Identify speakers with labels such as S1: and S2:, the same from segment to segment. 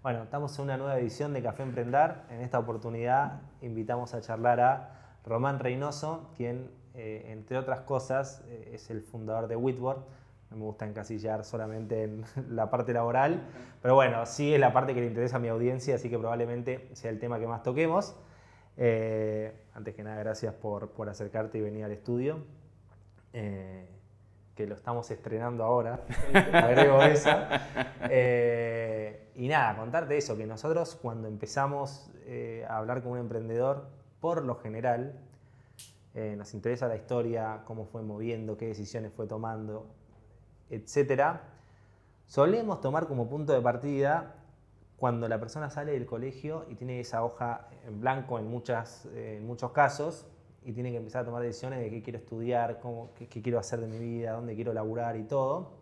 S1: Bueno, estamos en una nueva edición de Café Emprendar. En esta oportunidad invitamos a charlar a Román Reynoso, quien, entre otras cosas, es el fundador de Whitboard. No me gusta encasillar solamente en la parte laboral, pero bueno, sí es la parte que le interesa a mi audiencia, así que probablemente sea el tema que más toquemos. Antes que nada, gracias por acercarte y venir al estudio. Que lo estamos estrenando ahora, agrego esa. Y nada, contarte eso, que nosotros cuando empezamos a hablar con un emprendedor, por lo general, nos interesa la historia, cómo fue moviendo, qué decisiones fue tomando, etcétera. Solemos tomar como punto de partida cuando la persona sale del colegio y tiene esa hoja en blanco en muchos casos, y tiene que empezar a tomar decisiones de qué quiero estudiar, qué quiero hacer de mi vida, dónde quiero laburar y todo.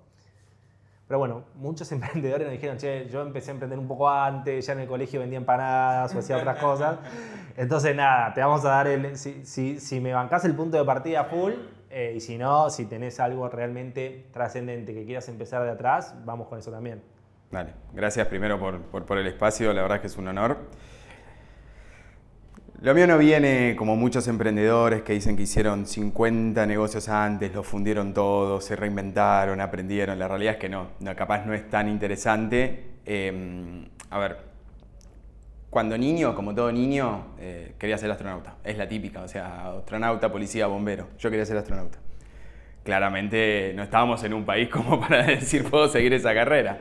S1: Pero bueno, muchos emprendedores nos dijeron, che, yo empecé a emprender un poco antes, ya en el colegio vendía empanadas o hacía otras cosas. Entonces nada, te vamos a dar si me bancás el punto de partida full, y si no, si tenés algo realmente trascendente que quieras empezar de atrás, vamos con eso también.
S2: Dale, gracias primero por el espacio, la verdad es que es un honor. Lo mío no viene como muchos emprendedores que dicen que hicieron 50 negocios antes, los fundieron todos, se reinventaron, aprendieron. La realidad es que no, capaz no es tan interesante. A ver, cuando niño, como todo niño, quería ser astronauta. Es la típica, o sea, astronauta, policía, bombero. Yo quería ser astronauta. Claramente no estábamos en un país como para decir puedo seguir esa carrera.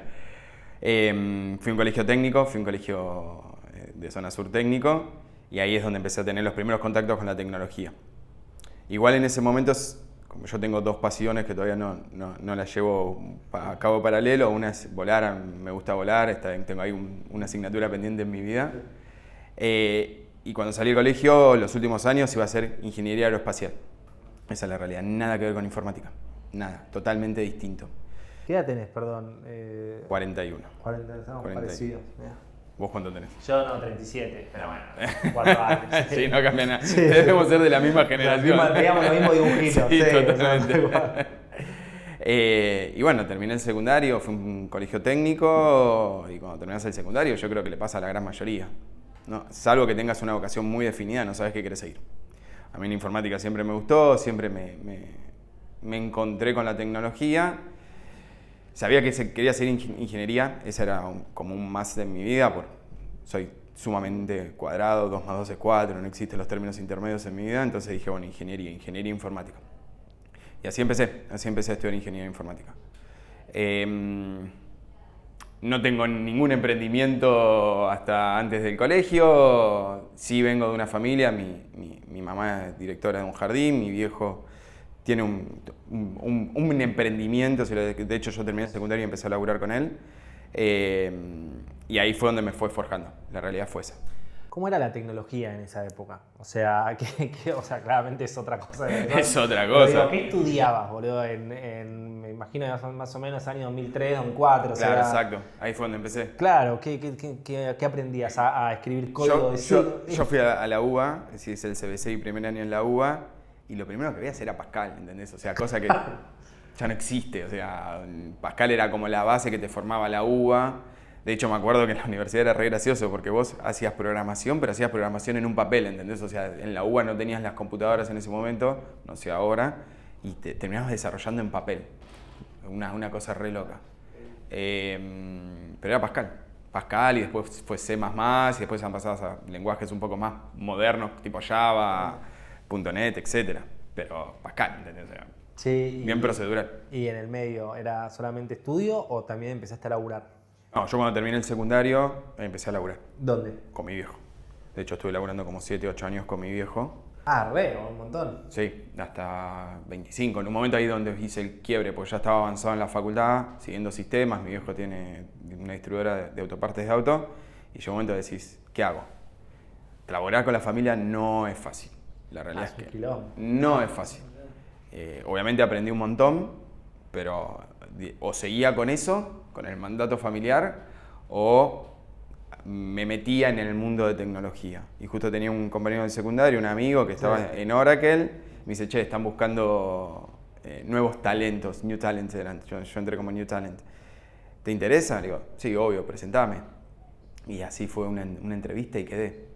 S2: Fui a un colegio técnico, fui a un colegio de zona sur técnico. Y ahí es donde empecé a tener los primeros contactos con la tecnología. Igual en ese momento, como yo tengo dos pasiones que todavía no las llevo a cabo paralelo, una es volar, me gusta volar, tengo ahí una asignatura pendiente en mi vida. Y cuando salí del colegio, los últimos años iba a ser ingeniería aeroespacial. Esa es la realidad, nada que ver con informática, nada, totalmente distinto.
S1: ¿Qué edad tenés, perdón?
S2: 41.
S1: 40, estamos
S2: 41.
S1: parecidos.
S2: ¿Vos cuánto tenés?
S1: Yo no, 37, pero bueno, 4 años.
S2: Sí, no cambia nada. Sí. Debemos ser de la misma generación.
S1: Digamos lo mismo dibujito.
S2: Sí, totalmente. Y bueno, terminé el secundario, fui a un colegio técnico y cuando terminas el secundario yo creo que le pasa a la gran mayoría, ¿no? Salvo que tengas una vocación muy definida, no sabes qué querés seguir. A mí la informática siempre me gustó, siempre me encontré con la tecnología. Sabía que quería hacer ingeniería, ese era como un más de mi vida, soy sumamente cuadrado, 2 más 2 es 4, no existen los términos intermedios en mi vida, entonces dije, bueno, ingeniería informática. Y así empecé a estudiar ingeniería informática. No tengo ningún emprendimiento hasta antes del colegio, sí vengo de una familia, mi mamá es directora de un jardín, mi viejo tiene un emprendimiento, de hecho yo terminé el secundario y empecé a laburar con él, y ahí fue donde me fue forjando, la realidad fue esa.
S1: ¿Cómo era la tecnología en esa época? O sea, claramente es otra cosa.
S2: Es otra cosa.
S1: Digo, ¿qué estudiabas, boludo? Me imagino más o menos año 2003, 2004.
S2: Claro, exacto, ahí fue donde empecé.
S1: Claro, ¿qué aprendías? ¿A escribir código?
S2: Yo fui a la UBA, es el CBC y primer año en la UBA, y lo primero que veías era Pascal, ¿entendés? O sea, cosa que ya no existe. O sea, Pascal era como la base que te formaba la UBA. De hecho, me acuerdo que en la universidad era re gracioso porque vos hacías programación, pero hacías programación en un papel, ¿entendés? O sea, en la UBA no tenías las computadoras en ese momento, no sé ahora, y te terminabas desarrollando en papel. Una cosa re loca. Pero era Pascal y después fue C++, y después han pasado a lenguajes un poco más modernos, tipo Java, .NET, etc. Pero Pascal, ¿entendés? O sea,
S1: sí,
S2: bien procedural.
S1: ¿Y en el medio era solamente estudio o también empezaste a laburar?
S2: No, yo cuando terminé el secundario empecé a laburar.
S1: ¿Dónde?
S2: Con mi viejo. De hecho, estuve laburando como 7, 8 años con mi viejo.
S1: Ah, un montón.
S2: Sí, hasta 25. En un momento ahí donde hice el quiebre, porque ya estaba avanzado en la facultad, siguiendo sistemas. Mi viejo tiene una distribuidora de autopartes de auto. Y llegó un momento de decís, ¿qué hago? Laburar con la familia no es fácil. La realidad es que no es fácil. Obviamente aprendí un montón, pero o seguía con eso, con el mandato familiar, o me metía en el mundo de tecnología. Y justo tenía un compañero del secundario, un amigo que estaba en Oracle, me dice, che, están buscando nuevos talentos, New Talent eran, yo entré como New Talent. ¿Te interesa? Le digo, sí, obvio, presentame. Y así fue una entrevista y quedé.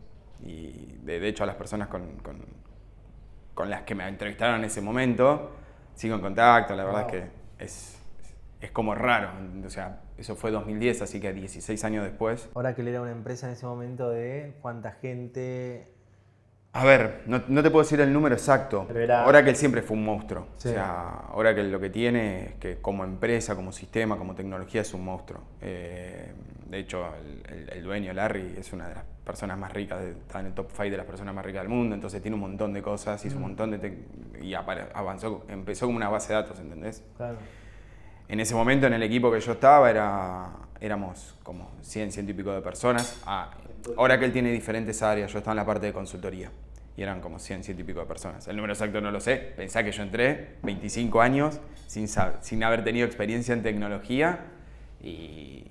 S2: Y de hecho a las personas con las que me entrevistaron en ese momento, sigo en contacto, la verdad es que es como raro. O sea, eso fue 2010, así que 16 años después.
S1: Oracle era una empresa en ese momento de cuánta gente.
S2: A ver, no te puedo decir el número exacto. Oracle siempre fue un monstruo. Sí. O sea, Oracle lo que tiene es que como empresa, como sistema, como tecnología es un monstruo. De hecho, el dueño, Larry, es una de las personas más ricas, está en el top 5 de las personas más ricas del mundo, entonces tiene un montón de cosas, hizo un montón y avanzó, empezó como una base de datos, ¿entendés?
S1: Claro.
S2: En ese momento en el equipo que yo estaba éramos como 100 y pico de personas. Oracle tiene diferentes áreas, yo estaba en la parte de consultoría y eran como 100 y pico de personas. El número exacto no lo sé, pensá que yo entré 25 años sin haber tenido experiencia en tecnología y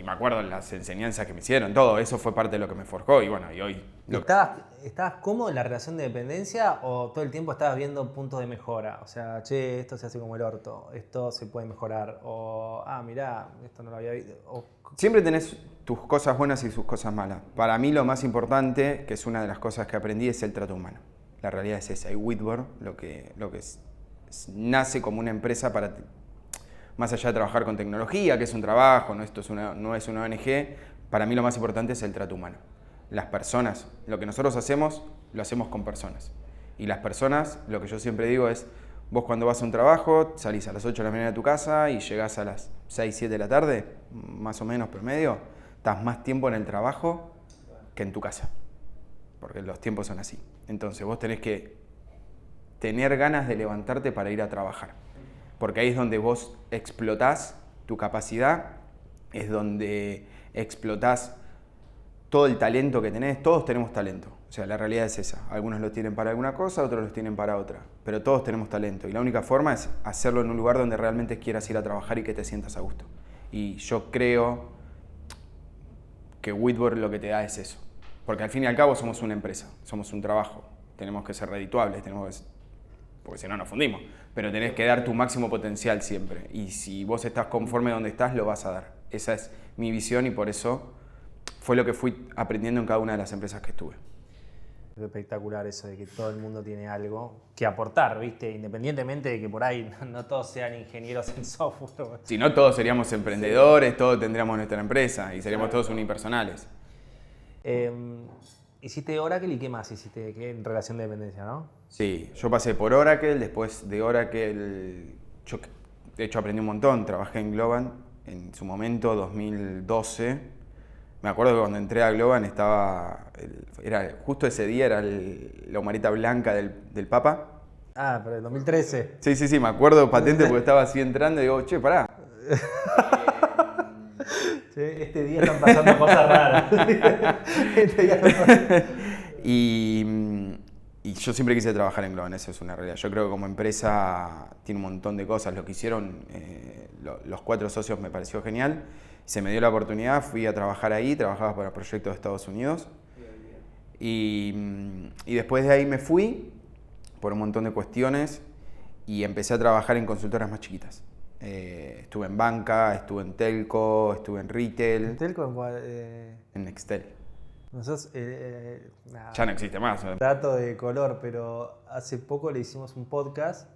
S2: me acuerdo las enseñanzas que me hicieron, todo eso fue parte de lo que me forjó y bueno, y hoy...
S1: ¿Estabas cómodo en la relación de dependencia o todo el tiempo estabas viendo puntos de mejora? O sea, che, esto se hace como el orto, esto se puede mejorar, o mirá, esto no lo había visto.
S2: Siempre tenés tus cosas buenas y sus cosas malas. Para mí lo más importante, que es una de las cosas que aprendí, es el trato humano. La realidad es esa. Y Whitworth lo que nace como una empresa para... Más allá de trabajar con tecnología, que es un trabajo, no es una ONG, para mí lo más importante es el trato humano. Las personas, lo que nosotros hacemos, lo hacemos con personas. Y las personas, lo que yo siempre digo es, vos cuando vas a un trabajo, salís a las 8 de la mañana de tu casa y llegás a las 6, 7 de la tarde, más o menos promedio, estás más tiempo en el trabajo que en tu casa. Porque los tiempos son así. Entonces vos tenés que tener ganas de levantarte para ir a trabajar. Porque ahí es donde vos explotás tu capacidad, es donde explotás todo el talento que tenés. Todos tenemos talento, o sea, la realidad es esa. Algunos lo tienen para alguna cosa, otros lo tienen para otra, pero todos tenemos talento y la única forma es hacerlo en un lugar donde realmente quieras ir a trabajar y que te sientas a gusto. Y yo creo que Whitworth lo que te da es eso, porque al fin y al cabo somos una empresa, somos un trabajo, tenemos que ser redituables, porque si no nos fundimos, pero tenés que dar tu máximo potencial siempre. Y si vos estás conforme donde estás, lo vas a dar. Esa es mi visión y por eso fue lo que fui aprendiendo en cada una de las empresas que estuve.
S1: Es espectacular eso de que todo el mundo tiene algo que aportar, ¿viste? Independientemente de que por ahí no todos sean ingenieros en software.
S2: Si no, todos seríamos emprendedores, todos tendríamos nuestra empresa y seríamos todos unipersonales.
S1: Hiciste Oracle y ¿qué más hiciste en relación de dependencia, no?
S2: Sí, yo pasé por Oracle, después de Oracle, yo de hecho aprendí un montón, trabajé en Globant en su momento, 2012. Me acuerdo que cuando entré a Globant justo ese día era la humarita blanca del Papa.
S1: Ah, pero el 2013.
S2: Sí, me acuerdo patente porque estaba así entrando y digo, che, pará.
S1: Este día están pasando cosas raras.
S2: Y yo siempre quise trabajar en Globant, eso es una realidad. Yo creo que como empresa tiene un montón de cosas. Lo que hicieron los 4 socios me pareció genial. Se me dio la oportunidad, fui a trabajar ahí, trabajaba para proyectos de Estados Unidos. Y después de ahí me fui por un montón de cuestiones y empecé a trabajar en consultoras más chiquitas. Estuve en banca, estuve en telco, estuve en retail.
S1: ¿En telco en cuál?
S2: En Nextel.
S1: Nosotros,
S2: ya no existe más.
S1: Dato de color, pero hace poco le hicimos un podcast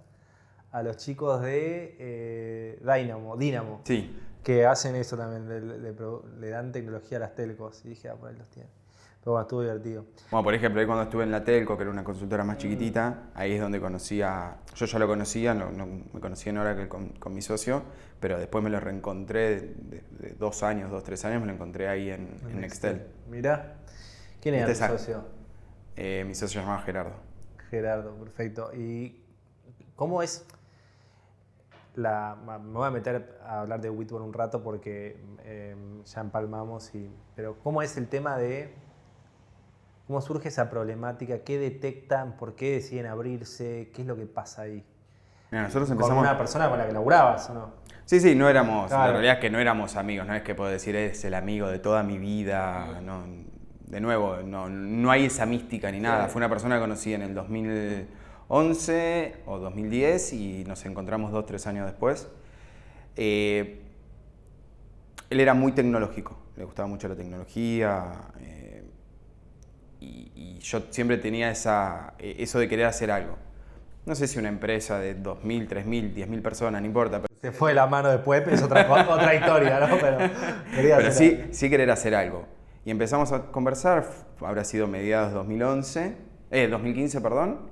S1: a los chicos de Dynamo.
S2: Sí.
S1: Que hacen eso también, le dan tecnología a las telcos. Y dije, por ahí los tienen. Pero bueno, estuvo divertido.
S2: Bueno, por ejemplo, ahí cuando estuve en la telco, que era una consultora más chiquitita, ahí es donde yo ya lo conocía, me conocí en Oracle con mi socio, pero después me lo reencontré de 2 años, 3 años, me lo encontré ahí en Nextel.
S1: Mirá. ¿Quién era tu socio?
S2: Mi socio se llamaba Gerardo.
S1: Gerardo, perfecto. ¿Y cómo es? Me voy a meter a hablar de Whitworth un rato porque ya empalmamos, pero ¿cómo es el tema de cómo surge esa problemática? ¿Qué detectan? ¿Por qué deciden abrirse? ¿Qué es lo que pasa ahí?
S2: Mira, nosotros empezamos...
S1: ¿Con una persona con la que laburabas o no?
S2: Sí, no éramos,
S1: claro.
S2: La realidad es que no éramos amigos, no es que puedo decir es el amigo de toda mi vida, no, de nuevo, no hay esa mística ni nada, fue una persona que conocí en el 2011 o 2010 y nos encontramos 2-3 años después. Él era muy tecnológico, le gustaba mucho la tecnología, y yo siempre tenía eso de querer hacer algo. No sé si una empresa de 2.000, 3.000, 10.000 personas, no importa.
S1: Se fue la mano después, pero es otra historia, ¿no?
S2: Pero sí querer hacer algo. Y empezamos a conversar, habrá sido mediados 2015, perdón,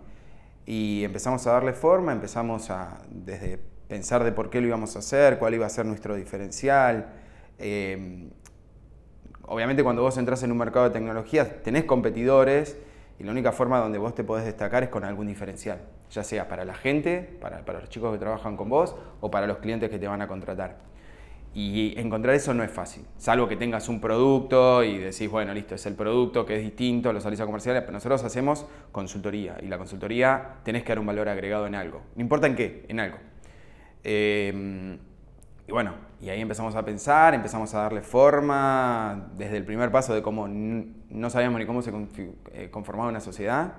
S2: y empezamos a darle forma, empezamos desde pensar de por qué lo íbamos a hacer, cuál iba a ser nuestro diferencial. Obviamente cuando vos entras en un mercado de tecnología tenés competidores y la única forma donde vos te podés destacar es con algún diferencial, ya sea para la gente, para los chicos que trabajan con vos o para los clientes que te van a contratar. Y encontrar eso no es fácil, salvo que tengas un producto y decís, bueno, listo, es el producto que es distinto, lo salís a comerciales, pero nosotros hacemos consultoría y la consultoría tenés que dar un valor agregado en algo, no importa en qué, en algo. Y bueno, y ahí empezamos a pensar, empezamos a darle forma, desde el primer paso de cómo no sabíamos ni cómo se conformaba una sociedad,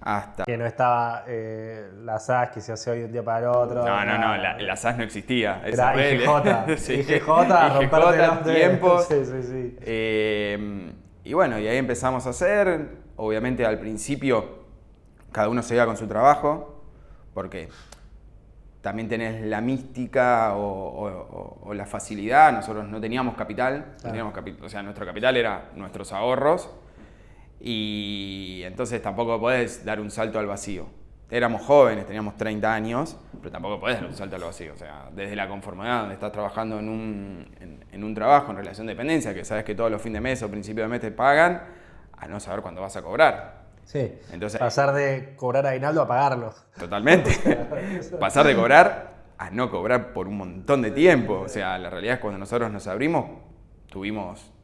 S2: hasta...
S1: Que no estaba la SAS que se hace hoy de un día para el otro.
S2: No, la SAS no existía.
S1: Era IGJ.
S2: Sí.
S1: IGJ, romperte
S2: tiempos.
S1: Sí.
S2: Y bueno, y ahí empezamos a hacer. Obviamente al principio cada uno se iba con su trabajo, porque también tenés la mística o la facilidad. Nosotros no teníamos capital, o sea, nuestro capital era nuestros ahorros. Y entonces tampoco podés dar un salto al vacío. Éramos jóvenes, teníamos 30 años, pero tampoco podés dar un salto al vacío. O sea, desde la conformidad, donde estás trabajando en un trabajo en relación de dependencia, que sabes que todos los fines de mes o principio de mes te pagan, a no saber cuándo vas a cobrar.
S1: Sí,
S2: entonces,
S1: pasar de cobrar aguinaldo a pagarlo.
S2: Totalmente. Pasar de cobrar a no cobrar por un montón de tiempo. O sea, la realidad es que cuando nosotros nos abrimos, tuvimos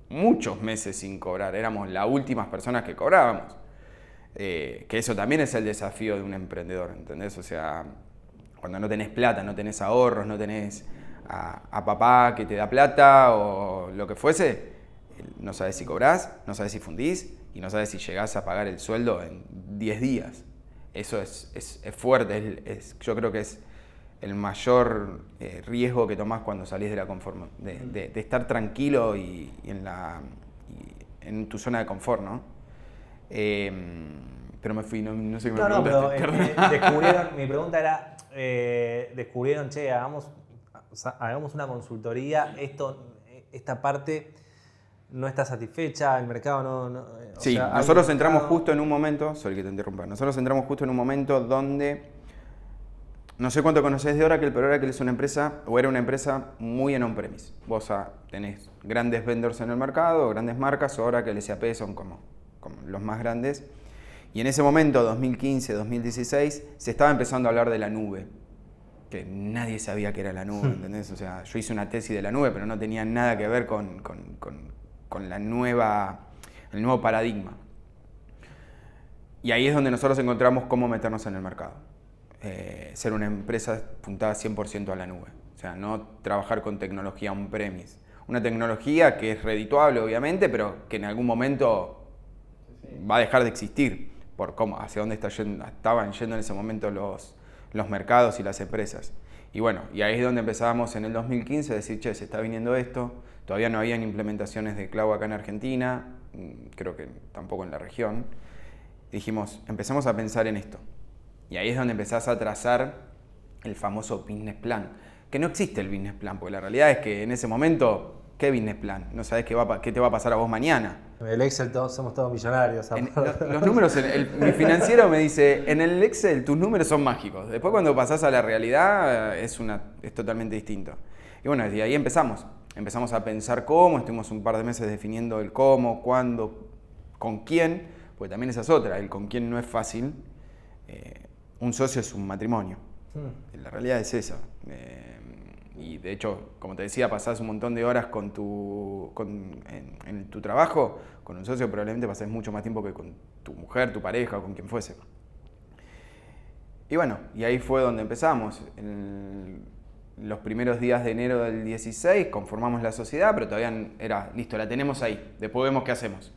S2: muchos meses sin cobrar, éramos las últimas personas que cobrábamos. Que eso también es el desafío de un emprendedor, ¿entendés? O sea, cuando no tenés plata, no tenés ahorros, no tenés a papá que te da plata o lo que fuese, no sabés si cobrás, no sabés si fundís y no sabés si llegás a pagar el sueldo en 10 días. Eso es fuerte, yo creo que es el mayor riesgo que tomás cuando salís de la de estar tranquilo y en tu zona de confort, ¿no? Pero me fui, no sé qué me preguntaste.
S1: Pero descubrieron, mi pregunta era, descubrieron, che, hagamos una consultoría, esta parte no está satisfecha, el mercado no
S2: sí,
S1: sea,
S2: nosotros entramos justo en un momento, sorry que te interrumpa, nosotros entramos justo en un momento donde, no sé cuánto conocés de Oracle, pero Oracle es una empresa, o era una empresa muy en on-premise. Vos tenés grandes vendors en el mercado, grandes marcas, Oracle, SAP son como los más grandes. Y en ese momento, 2015, 2016, se estaba empezando a hablar de la nube, que nadie sabía qué era la nube, ¿entendés? O sea, yo hice una tesis de la nube, pero no tenía nada que ver con el nuevo paradigma. Y ahí es donde nosotros encontramos cómo meternos en el mercado. Ser una empresa apuntada 100% a la nube. O sea, no trabajar con tecnología on-premise. Una tecnología que es redituable, obviamente, pero que en algún momento va a dejar de existir por hacia dónde estaban yendo en ese momento los mercados y las empresas. Y bueno, y ahí es donde empezamos en el 2015 a decir, che, se está viniendo esto. Todavía no habían implementaciones de cloud acá en Argentina, creo que tampoco en la región. Y dijimos, empecemos a pensar en esto. Y ahí es donde empezás a trazar el famoso business plan. Que no existe el business plan, porque la realidad es que en ese momento, ¿qué business plan? No sabés qué te va a pasar a vos mañana.
S1: El Excel somos todos millonarios.
S2: Los números, mi financiero me dice, en el Excel tus números son mágicos. Después cuando pasás a la realidad es totalmente distinto. Y bueno, desde ahí empezamos. Empezamos a pensar cómo, estuvimos un par de meses definiendo el cómo, cuándo, con quién, porque también esa es otra, el con quién no es fácil. Un socio es un matrimonio. La realidad es esa. Y de hecho, como te decía, pasás un montón de horas en tu trabajo, con un socio probablemente pasás mucho más tiempo que con tu mujer, tu pareja o con quien fuese. Y bueno, y ahí fue donde empezamos. En los primeros días de enero del 16 conformamos la sociedad, pero todavía era, listo, la tenemos ahí, después vemos qué hacemos.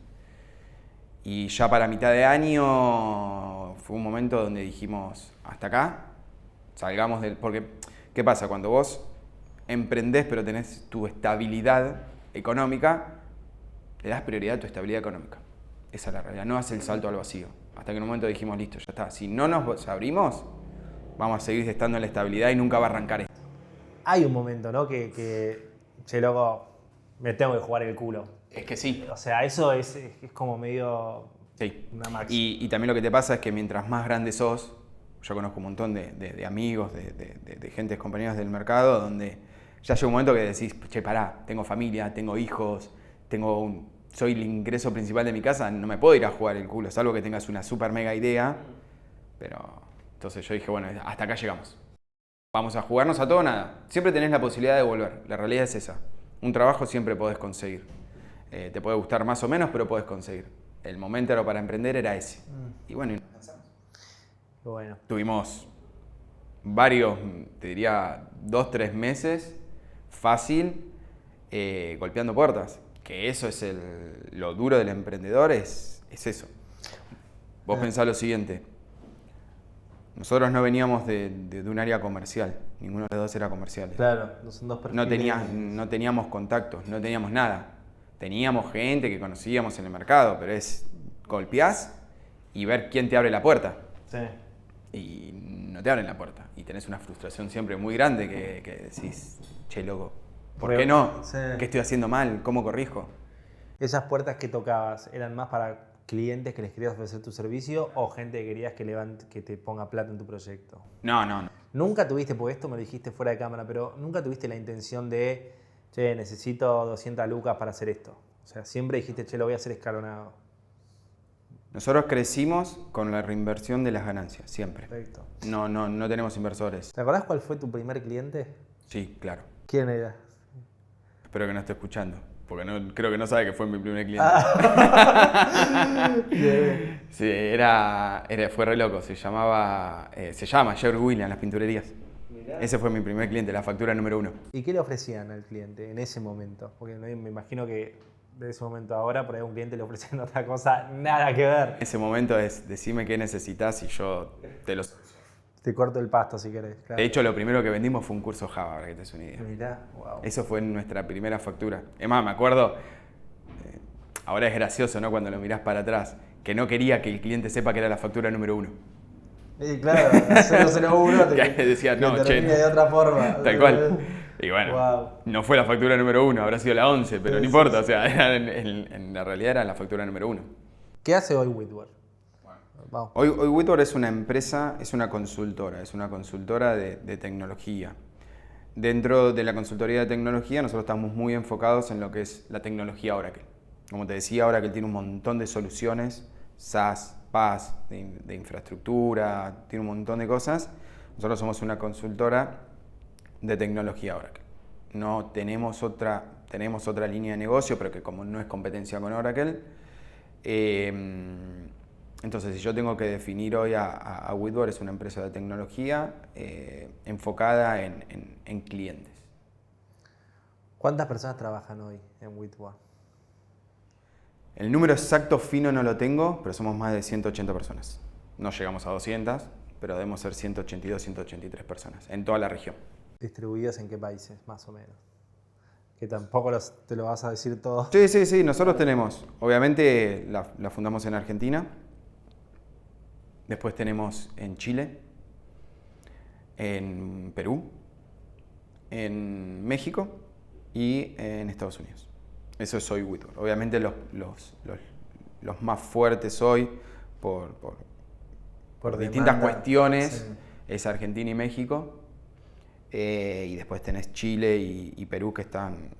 S2: Y ya para mitad de año fue un momento donde dijimos, hasta acá, salgamos del... Porque, ¿qué pasa? Cuando vos emprendés pero tenés tu estabilidad, económica, le das prioridad a tu estabilidad económica. Esa es la realidad, no haces el salto al vacío. Hasta que en un momento dijimos, listo, ya está. Si no nos abrimos, vamos a seguir estando en la estabilidad y nunca va a arrancar esto.
S1: Hay un momento, ¿no? Che, loco, me tengo que jugar el culo.
S2: Es que sí.
S1: O sea, eso es como medio
S2: Sí.
S1: una máxima.
S2: Y también lo que te pasa es que mientras más grande sos, yo conozco un montón de amigos, de gente, compañeros del mercado, donde ya llega un momento que decís, che, pará, tengo familia, tengo hijos, soy el ingreso principal de mi casa, no me puedo ir a jugar el culo, salvo que tengas una super mega idea. Pero entonces yo dije, bueno, hasta acá llegamos. Vamos a jugarnos a todo o nada. Siempre tenés la posibilidad de volver, la realidad es esa. Un trabajo siempre podés conseguir. Te puede gustar más o menos, pero podés conseguir. El momento para emprender era ese. Y bueno, y nos lanzamos.
S1: Bueno.
S2: Tuvimos varios, te diría 2-3 meses, fácil, golpeando puertas. Que eso es lo duro del emprendedor, es eso. Vos pensás lo siguiente. Nosotros no veníamos de un área comercial. Ninguno de los dos era comercial.
S1: Claro, son dos perfiles.
S2: No teníamos contactos, no teníamos nada. Teníamos gente que conocíamos en el mercado, pero es golpeás y ver quién te abre la puerta.
S1: Sí.
S2: Y no te abren la puerta. Y tenés una frustración siempre muy grande que decís, che, loco, ¿por qué no?
S1: Sí.
S2: ¿Qué estoy haciendo mal? ¿Cómo corrijo?
S1: ¿Esas puertas que tocabas eran más para clientes que les querías ofrecer tu servicio o gente que querías que te ponga plata en tu proyecto?
S2: No.
S1: Nunca tuviste, porque esto me lo dijiste fuera de cámara, pero nunca tuviste la intención de, che, necesito 200 lucas para hacer esto. O sea, siempre dijiste, che, lo voy a hacer escalonado.
S2: Nosotros crecimos con la reinversión de las ganancias, siempre.
S1: Perfecto.
S2: No tenemos inversores.
S1: ¿Te acordás cuál fue tu primer cliente?
S2: Sí, claro.
S1: ¿Quién era?
S2: Espero que no esté escuchando, porque creo que no sabe que fue mi primer cliente. Sí, fue re loco, se llama Sherwin Williams, las pinturerías. Mirá. Ese fue mi primer cliente, la factura número 1.
S1: ¿Y qué le ofrecían al cliente en ese momento? Porque me imagino que de ese momento a ahora, por ahí a un cliente le ofrecen otra cosa, nada que ver.
S2: Ese momento es, decime qué necesitas y yo te lo...
S1: Te corto el pasto si querés. Claro.
S2: De hecho, lo primero que vendimos fue un curso Java, para que te des una idea.
S1: Mirá, wow.
S2: Eso fue nuestra primera factura. Es más, me acuerdo, ahora es gracioso, ¿no? Cuando lo mirás para atrás, que no quería que el cliente sepa que era la factura número 1.
S1: Claro, 001
S2: decía, no, che,
S1: de otra forma.
S2: Tal cual. Y bueno,
S1: wow.
S2: No fue la factura número 1, habrá sido la 11, pero no importa, o sea, en la realidad era la factura número 1.
S1: ¿Qué hace hoy Whitworth?
S2: Wow. Hoy Whitworth es una empresa, es una consultora de tecnología. Dentro de la consultoría de tecnología nosotros estamos muy enfocados en lo que es la tecnología Oracle. Como te decía, Oracle tiene un montón de soluciones, SaaS, PaaS, de infraestructura, tiene un montón de cosas. Nosotros somos una consultora de tecnología Oracle. No tenemos otra línea de negocio, pero que como no es competencia con Oracle, entonces si yo tengo que definir hoy a Whitworth, es una empresa de tecnología enfocada en clientes.
S1: ¿Cuántas personas trabajan hoy en Whitworth?
S2: El número exacto fino no lo tengo, pero somos más de 180 personas. No llegamos a 200, pero debemos ser 182, 183 personas en toda la región.
S1: ¿Distribuidos en qué países, más o menos? Que tampoco te lo vas a decir todo.
S2: Sí, nosotros tenemos, obviamente la fundamos en Argentina, después tenemos en Chile, en Perú, en México y en Estados Unidos. Eso es hoy Whitworth. Obviamente los más fuertes hoy por distintas cuestiones sí. Es Argentina y México. Y después tenés Chile y Perú que están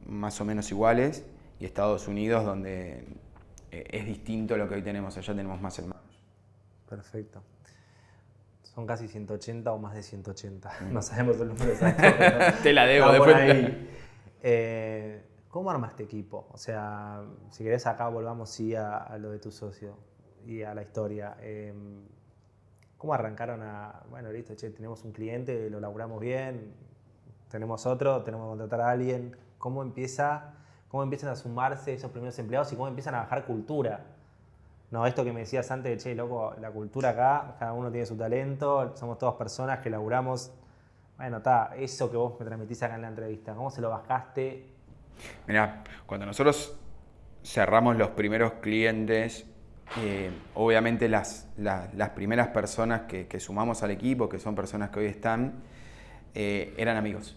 S2: más o menos iguales, y Estados Unidos donde es distinto lo que hoy tenemos, allá tenemos más hermanos.
S1: Perfecto. Son casi 180 o más de 180, no sabemos el número exacto.
S2: Te la debo después.
S1: ¿Cómo armaste equipo? O sea, si querés acá volvamos sí a lo de tu socio y a la historia. ¿Cómo arrancaron bueno, listo, che, tenemos un cliente, lo laburamos bien, tenemos otro, tenemos que contratar a alguien? ¿Cómo empiezan a sumarse esos primeros empleados y cómo empiezan a bajar cultura? No, esto que me decías antes de, che, loco, la cultura acá, cada uno tiene su talento, somos todas personas que laburamos. Bueno, eso que vos me transmitís acá en la entrevista, ¿cómo se lo bajaste
S2: Mirá, cuando nosotros cerramos los primeros clientes, obviamente las primeras personas que sumamos al equipo, que son personas que hoy están, eran amigos.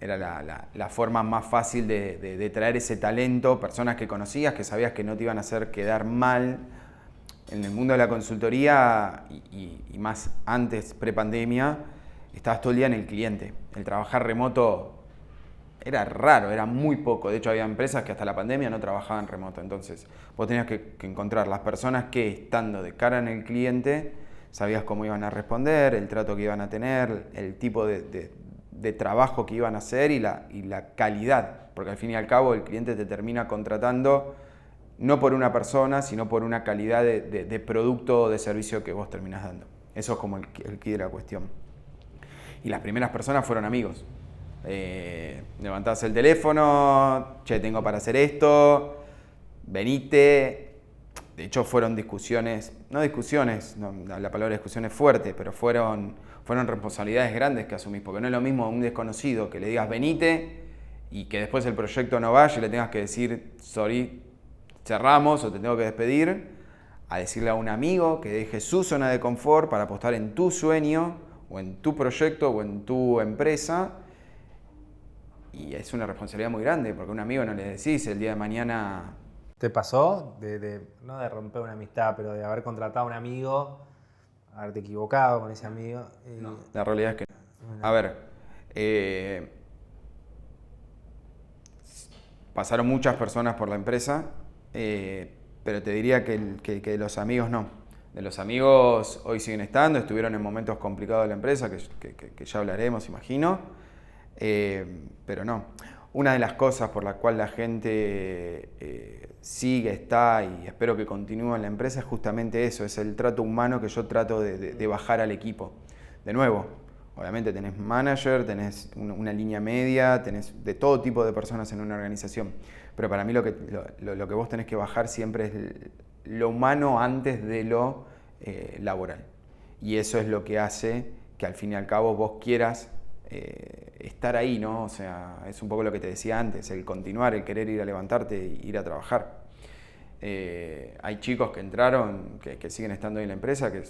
S2: Era la forma más fácil de traer ese talento, personas que conocías, que sabías que no te iban a hacer quedar mal. En el mundo de la consultoría, y más antes, prepandemia, estabas todo el día en el cliente. El trabajar remoto era raro, era muy poco. De hecho, había empresas que hasta la pandemia no trabajaban remoto. Entonces, vos tenías que encontrar las personas que, estando de cara en el cliente, sabías cómo iban a responder, el trato que iban a tener, el tipo de trabajo que iban a hacer y la calidad. Porque al fin y al cabo el cliente te termina contratando no por una persona, sino por una calidad de producto o de servicio que vos terminás dando. Eso es como el quid de la cuestión. Y las primeras personas fueron amigos. Levantás el teléfono, che, tengo para hacer esto, venite. De hecho fueron discusiones, no, la palabra discusión es fuerte, pero fueron responsabilidades grandes que asumís, porque no es lo mismo a un desconocido que le digas venite y que después el proyecto no vaya y le tengas que decir sorry, cerramos o te tengo que despedir, a decirle a un amigo que deje su zona de confort para apostar en tu sueño o en tu proyecto o en tu empresa. Y es una responsabilidad muy grande, porque a un amigo no le decís el día de mañana...
S1: ¿Te pasó no de romper una amistad, pero de haber contratado a un amigo, haberte equivocado con ese amigo?
S2: No, la realidad es que no. A ver, pasaron muchas personas por la empresa, pero te diría que de los amigos no. De los amigos hoy siguen estando, estuvieron en momentos complicados de la empresa, que ya hablaremos, imagino. Pero no. Una de las cosas por la cual la gente sigue, está y espero que continúe en la empresa es justamente eso, es el trato humano que yo trato de bajar al equipo. De nuevo, obviamente tenés manager, tenés una línea media, tenés de todo tipo de personas en una organización, pero para mí lo que vos tenés que bajar siempre es lo humano antes de lo laboral. Y eso es lo que hace que al fin y al cabo vos quieras estar ahí, ¿no? O sea, es un poco lo que te decía antes, el continuar, el querer ir a levantarte e ir a trabajar. Hay chicos que entraron, que siguen estando ahí en la empresa, que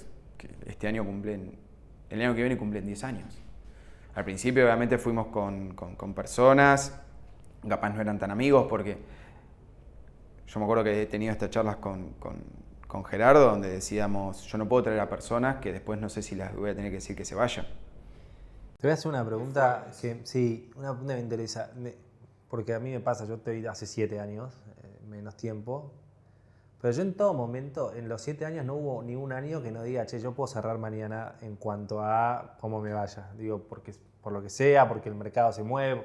S2: este año el año que viene cumplen 10 años. Al principio obviamente fuimos con personas, capaz no eran tan amigos, porque yo me acuerdo que he tenido estas charlas con Gerardo, donde decíamos, yo no puedo traer a personas que después no sé si las voy a tener que decir que se vayan.
S1: Te voy a hacer una pregunta que una pregunta que me interesa, porque a mí me pasa, yo estoy hace 7 años, menos tiempo, pero yo en todo momento, en los 7 años no hubo ni un año que no diga, che, yo puedo cerrar mañana en cuanto a cómo me vaya. Digo, porque por lo que sea, porque el mercado se mueve.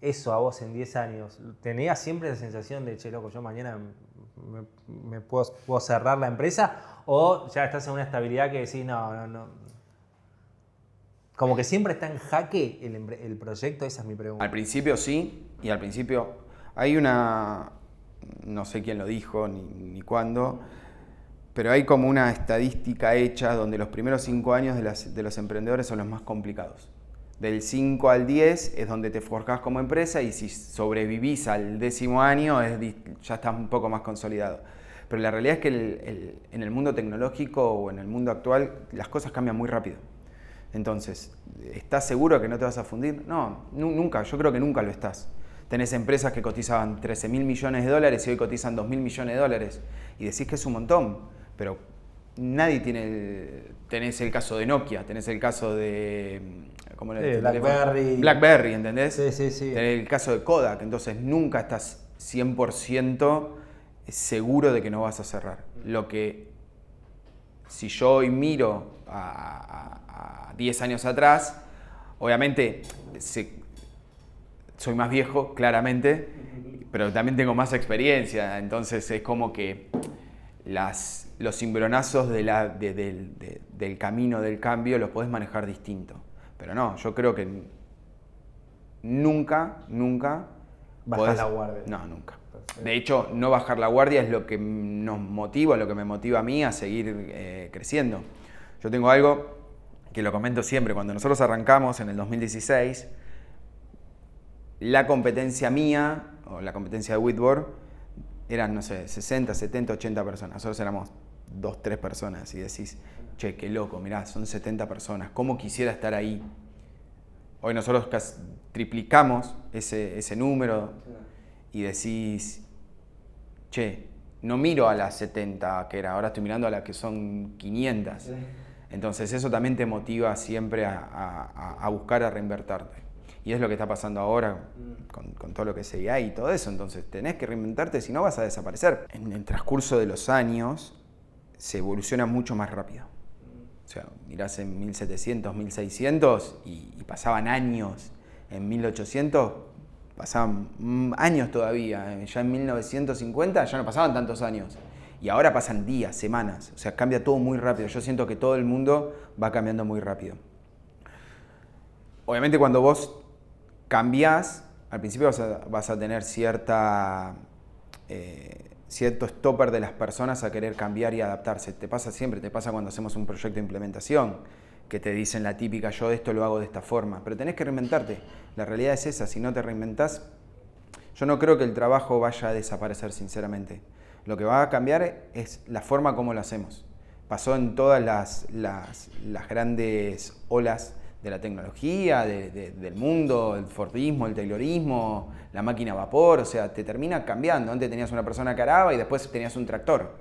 S1: Eso a vos en 10 años, ¿tenías siempre la sensación de, che, loco, yo mañana me puedo cerrar la empresa? ¿O ya estás en una estabilidad que decís, no? Como que siempre está en jaque el proyecto, esa es mi pregunta.
S2: Al principio sí, y al principio hay una, no sé quién lo dijo ni cuándo, pero hay como una estadística hecha donde los primeros 5 años de los emprendedores son los más complicados. Del 5 al 10 es donde te forjás como empresa y si sobrevivís al 10º año ya estás un poco más consolidado. Pero la realidad es que en el mundo tecnológico o en el mundo actual las cosas cambian muy rápido. Entonces, ¿estás seguro que no te vas a fundir? No, nunca, yo creo que nunca lo estás. Tenés empresas que cotizaban 13.000 millones de dólares y hoy cotizan 2.000 millones de dólares y decís que es un montón, pero nadie tenés el caso de Nokia, tenés el caso de... ¿cómo BlackBerry, ¿entendés?
S1: Sí.
S2: Tenés el caso de Kodak, entonces nunca estás 100% seguro de que no vas a cerrar. Lo que, si yo hoy miro a 10 años atrás, obviamente soy más viejo, claramente, pero también tengo más experiencia, entonces es como que los cimbronazos del camino del cambio los podés manejar distinto. Pero no, yo creo que nunca
S1: bajar la guardia.
S2: No, nunca. De hecho, no bajar la guardia es lo que nos motiva, lo que me motiva a mí a seguir creciendo. Yo tengo algo que lo comento siempre, cuando nosotros arrancamos en el 2016, la competencia mía, o la competencia de Whitboard, eran, no sé, 60, 70, 80 personas. Nosotros éramos 2, 3 personas y decís, che, qué loco, mirá, son 70 personas, ¿cómo quisiera estar ahí? Hoy nosotros triplicamos ese número y decís, che, no miro a las 70 que era, ahora estoy mirando a las que son 500. Sí. Entonces eso también te motiva siempre a buscar, a reinvertirte. Y es lo que está pasando ahora con todo lo que es AI y todo eso. Entonces tenés que reinventarte, si no vas a desaparecer. En el transcurso de los años se evoluciona mucho más rápido. O sea, mirás en 1700, 1600 y pasaban años. En 1800 pasaban años todavía. Ya en 1950 ya no pasaban tantos años. Y ahora pasan días, semanas. O sea, cambia todo muy rápido. Yo siento que todo el mundo va cambiando muy rápido. Obviamente cuando vos cambiás, al principio vas a tener cierto stopper de las personas a querer cambiar y adaptarse. Te pasa siempre, te pasa cuando hacemos un proyecto de implementación, que te dicen la típica, yo esto lo hago de esta forma. Pero tenés que reinventarte. La realidad es esa, si no te reinventás, yo no creo que el trabajo vaya a desaparecer, sinceramente. Lo que va a cambiar es la forma como lo hacemos. Pasó en todas las grandes olas de la tecnología, del mundo, el Fordismo, el Taylorismo, la máquina a vapor, o sea, te termina cambiando. Antes tenías una persona que araba y después tenías un tractor.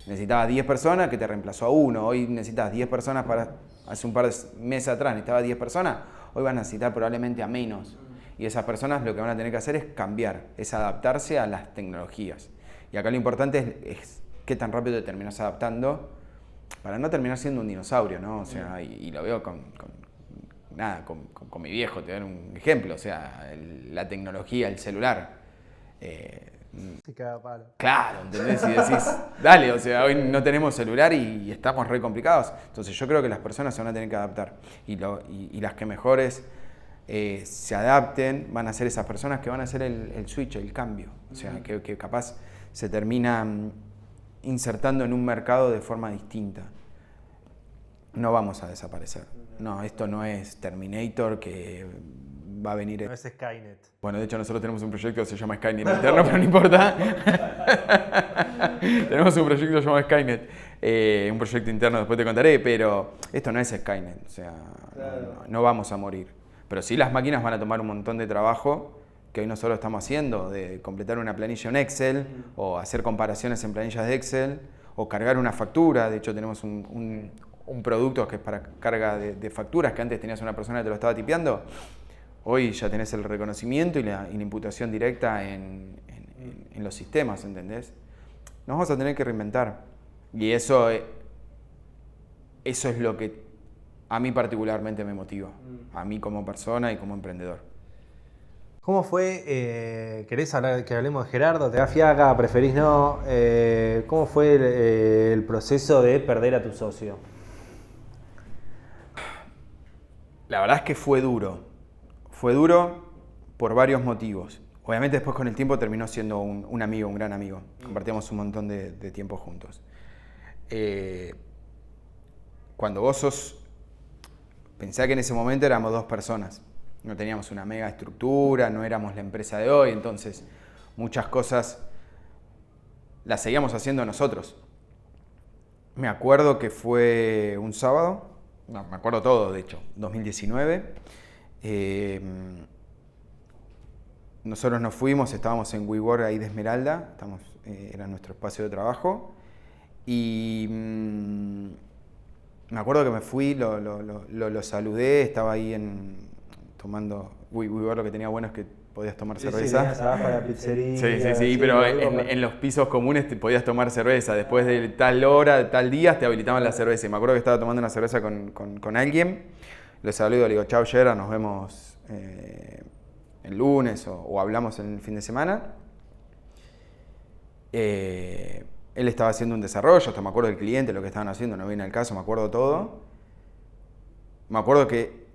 S2: Necesitabas 10 personas que te reemplazó a uno. Hoy necesitas 10 personas hace un par de meses atrás necesitabas 10 personas, hoy vas a necesitar probablemente a menos. Y esas personas lo que van a tener que hacer es cambiar, es adaptarse a las tecnologías. Y acá lo importante es qué tan rápido te terminas adaptando para no terminar siendo un dinosaurio, ¿no? O sea, y lo veo con mi viejo, te doy un ejemplo, o sea, la tecnología, el celular.
S1: Se caga palo.
S2: Claro, ¿entendés? Y decís, dale, o sea, hoy no tenemos celular y estamos re complicados. Entonces yo creo que las personas se van a tener que adaptar. Y las que mejores se adapten van a ser esas personas que van a hacer el switch, el cambio. O sea, que capaz se terminan insertando en un mercado de forma distinta. No vamos a desaparecer. No, esto no es Terminator que va a venir...
S1: No es Skynet.
S2: Bueno, de hecho nosotros tenemos un proyecto que se llama Skynet interno, pero no importa. Tenemos un proyecto que se llama Skynet. Un proyecto interno, después te contaré, pero esto no es Skynet. O sea, claro. no vamos a morir. Pero sí las máquinas van a tomar un montón de trabajo que hoy nosotros estamos haciendo, de completar una planilla en Excel, o hacer comparaciones en planillas de Excel, o cargar una factura. De hecho tenemos un producto que es para carga de facturas, que antes tenías una persona que te lo estaba tipeando. Hoy ya tenés el reconocimiento y la imputación directa en los sistemas, ¿entendés? Nos vamos a tener que reinventar. Y eso es lo que a mí particularmente me motiva. A mí como persona y como emprendedor.
S1: ¿Cómo fue, querés hablar, que hablemos de Gerardo, te da fiaca, preferís no? ¿Cómo fue el proceso de perder a tu socio?
S2: La verdad es que fue duro. Fue duro por varios motivos. Obviamente después con el tiempo terminó siendo un amigo, un gran amigo. Compartíamos un montón de tiempo juntos. Cuando vos sos... Pensá que en ese momento éramos 2 personas. No teníamos una mega estructura, no éramos la empresa de hoy, entonces muchas cosas las seguíamos haciendo nosotros. Me acuerdo que fue un sábado, no, me acuerdo todo de hecho, 2019. Nosotros nos fuimos, estábamos en WeWork ahí de Esmeralda, era nuestro espacio de trabajo, y me acuerdo que me fui, lo saludé, estaba ahí tomando... WeWork lo que tenía bueno es que podías tomar cerveza.
S1: Sí, abajo de la pizzería.
S2: Sí, pero en los pisos comunes te podías tomar cerveza. Después de tal hora, tal día, te habilitaban la cerveza. Y me acuerdo que estaba tomando una cerveza con alguien. Le saludo, le digo, chao Gerard, nos vemos el lunes o hablamos el fin de semana. Él estaba haciendo un desarrollo, hasta me acuerdo del cliente, lo que estaban haciendo, no viene al caso, me acuerdo todo. Me acuerdo que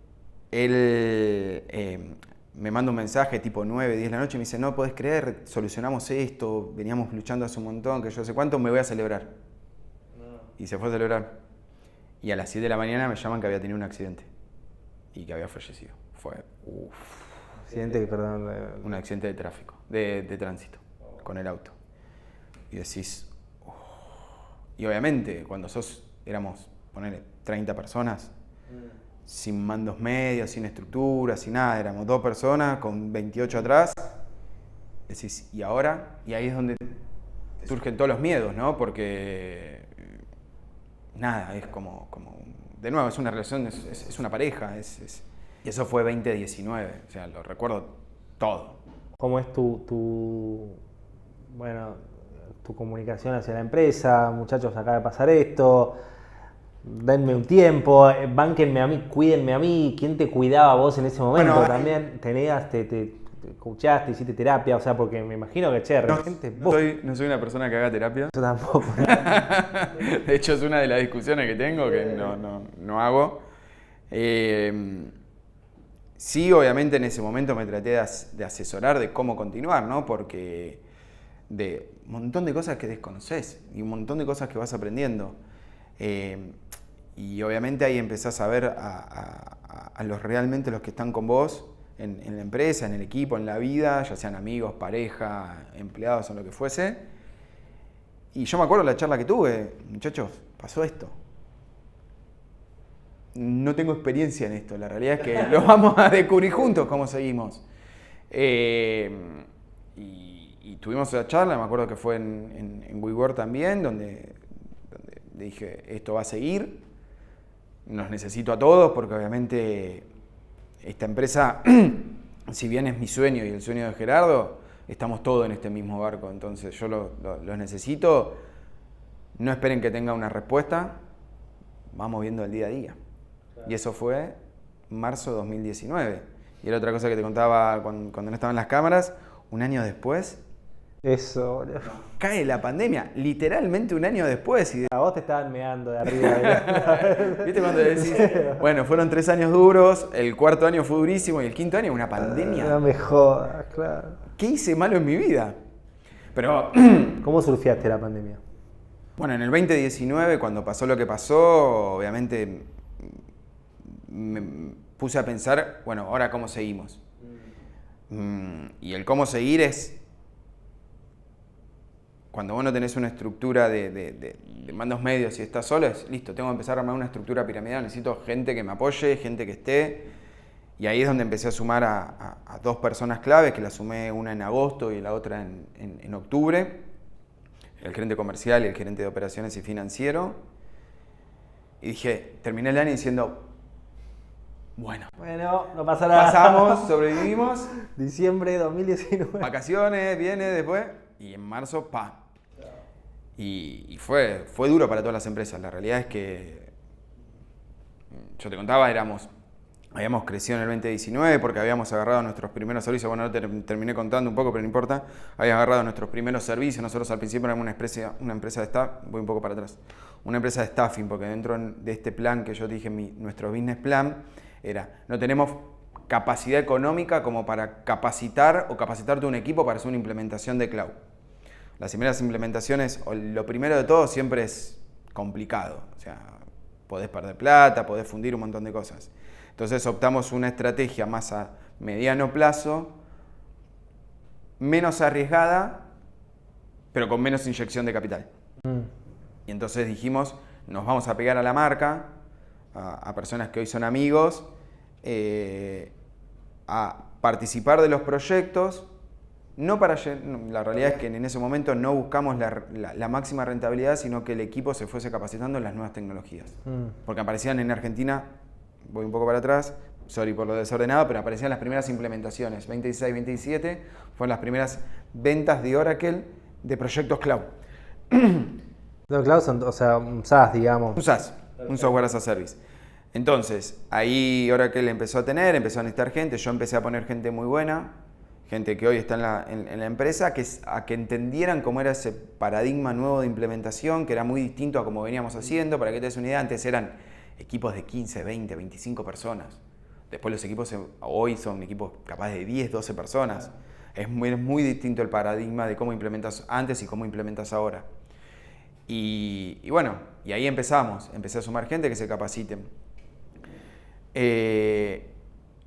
S2: él me manda un mensaje tipo 9, 10 de la noche y me dice, no podés creer, solucionamos esto, veníamos luchando hace un montón, que yo no sé cuánto, me voy a celebrar. No. Y se fue a celebrar. Y a las 7 de la mañana me llaman que había tenido un accidente y que había fallecido. Fue,
S1: Accidente, perdón.
S2: Un accidente de tráfico, de tránsito, con el auto. Y decís... "Oh". Y obviamente, cuando éramos, ponele, 30 personas, sin mandos medios, sin estructura, sin nada, éramos 2 personas con 28 atrás. Decís, ¿y ahora? Y ahí es donde surgen todos los miedos, ¿no? Porque nada, es como de nuevo, es una relación, es una pareja, y eso fue 2019, o sea, lo recuerdo todo.
S1: ¿Cómo es bueno, tu comunicación hacia la empresa? Muchachos, acaba de pasar esto, denme un tiempo, bánquenme a mí, cuídenme a mí. ¿Quién te cuidaba vos en ese momento?
S2: Bueno,
S1: también tenías, te escuchaste, hiciste terapia, o sea, porque me imagino que, de repente
S2: no soy una persona que haga terapia.
S1: Yo tampoco.
S2: De hecho, es una de las discusiones que tengo, que no hago. Sí, obviamente en ese momento me traté de asesorar de cómo continuar, ¿no? Porque de un montón de cosas que desconoces y un montón de cosas que vas aprendiendo. Y obviamente ahí empezás a ver a realmente los que están con vos en la empresa, en el equipo, en la vida, ya sean amigos, pareja, empleados o lo que fuese. Y yo me acuerdo de la charla que tuve, muchachos, pasó esto. No tengo experiencia en esto, la realidad es que lo vamos a descubrir juntos cómo seguimos. Y tuvimos esa charla, me acuerdo que fue en WeWork también, donde dije, esto va a seguir, los necesito a todos porque obviamente esta empresa, si bien es mi sueño y el sueño de Gerardo, estamos todos en este mismo barco, entonces yo los necesito, no esperen que tenga una respuesta, vamos viendo el día a día. Y eso fue marzo de 2019. Y era otra cosa que te contaba cuando no estaban las cámaras, un año después.
S1: Eso, boludo.
S2: Cae la pandemia, literalmente un año después. Y
S1: A vos te estaban meando de arriba.
S2: ¿Viste cuando decís? Bueno, fueron 3 años duros, el 4º año fue durísimo y el 5º año una pandemia.
S1: No me jodas, claro.
S2: ¿Qué hice malo en mi vida? Pero...
S1: ¿Cómo surfeaste la pandemia?
S2: Bueno, en el 2019, cuando pasó lo que pasó, obviamente me puse a pensar, bueno, ahora cómo seguimos. Y el cómo seguir es... Cuando vos no tenés una estructura de mandos medios y estás solo, es listo, tengo que empezar a armar una estructura piramidal, necesito gente que me apoye, gente que esté. Y ahí es donde empecé a sumar a 2 personas claves, que la sumé una en agosto y la otra en octubre. El gerente comercial y el gerente de operaciones y financiero. Y dije, terminé el año diciendo, bueno,
S1: no pasa nada.
S2: Pasamos, sobrevivimos.
S1: Diciembre 2019.
S2: Vacaciones, viene después. Y en marzo, ¡pa! Y fue duro para todas las empresas. La realidad es que, yo te contaba, habíamos crecido en el 2019 porque habíamos agarrado nuestros primeros servicios. Bueno, ahora terminé contando un poco, pero no importa. Habíamos agarrado nuestros primeros servicios. Nosotros al principio éramos una empresa de staff. Voy un poco para atrás. Una empresa de staffing, porque dentro de este plan que yo te dije, nuestro business plan, no tenemos capacidad económica como para capacitarte un equipo para hacer una implementación de cloud. Las primeras implementaciones, o lo primero de todo, siempre es complicado. O sea, podés perder plata, podés fundir un montón de cosas. Entonces optamos una estrategia más a mediano plazo, menos arriesgada, pero con menos inyección de capital. Y entonces dijimos, nos vamos a pegar a la marca, a personas que hoy son amigos, a participar de los proyectos. La realidad es que en ese momento no buscamos la máxima rentabilidad, sino que el equipo se fuese capacitando en las nuevas tecnologías. Porque aparecían en Argentina, voy un poco para atrás, sorry por lo desordenado, pero aparecían las primeras implementaciones. 2016, 2017 fueron las primeras ventas de Oracle de proyectos cloud.
S1: Los cloud son, o sea, un SaaS, digamos.
S2: Un SaaS, un software as a service. Entonces, ahí Oracle empezó a necesitar gente, yo empecé a poner gente muy buena, gente que hoy está en la empresa, a que entendieran cómo era ese paradigma nuevo de implementación, que era muy distinto a como veníamos haciendo. Para que te des una idea, antes eran equipos de 15, 20, 25 personas. Después los equipos hoy son equipos capaz de 10, 12 personas. Es muy distinto el paradigma de cómo implementas antes y cómo implementas ahora. Y bueno, y ahí empecé a sumar gente que se capaciten.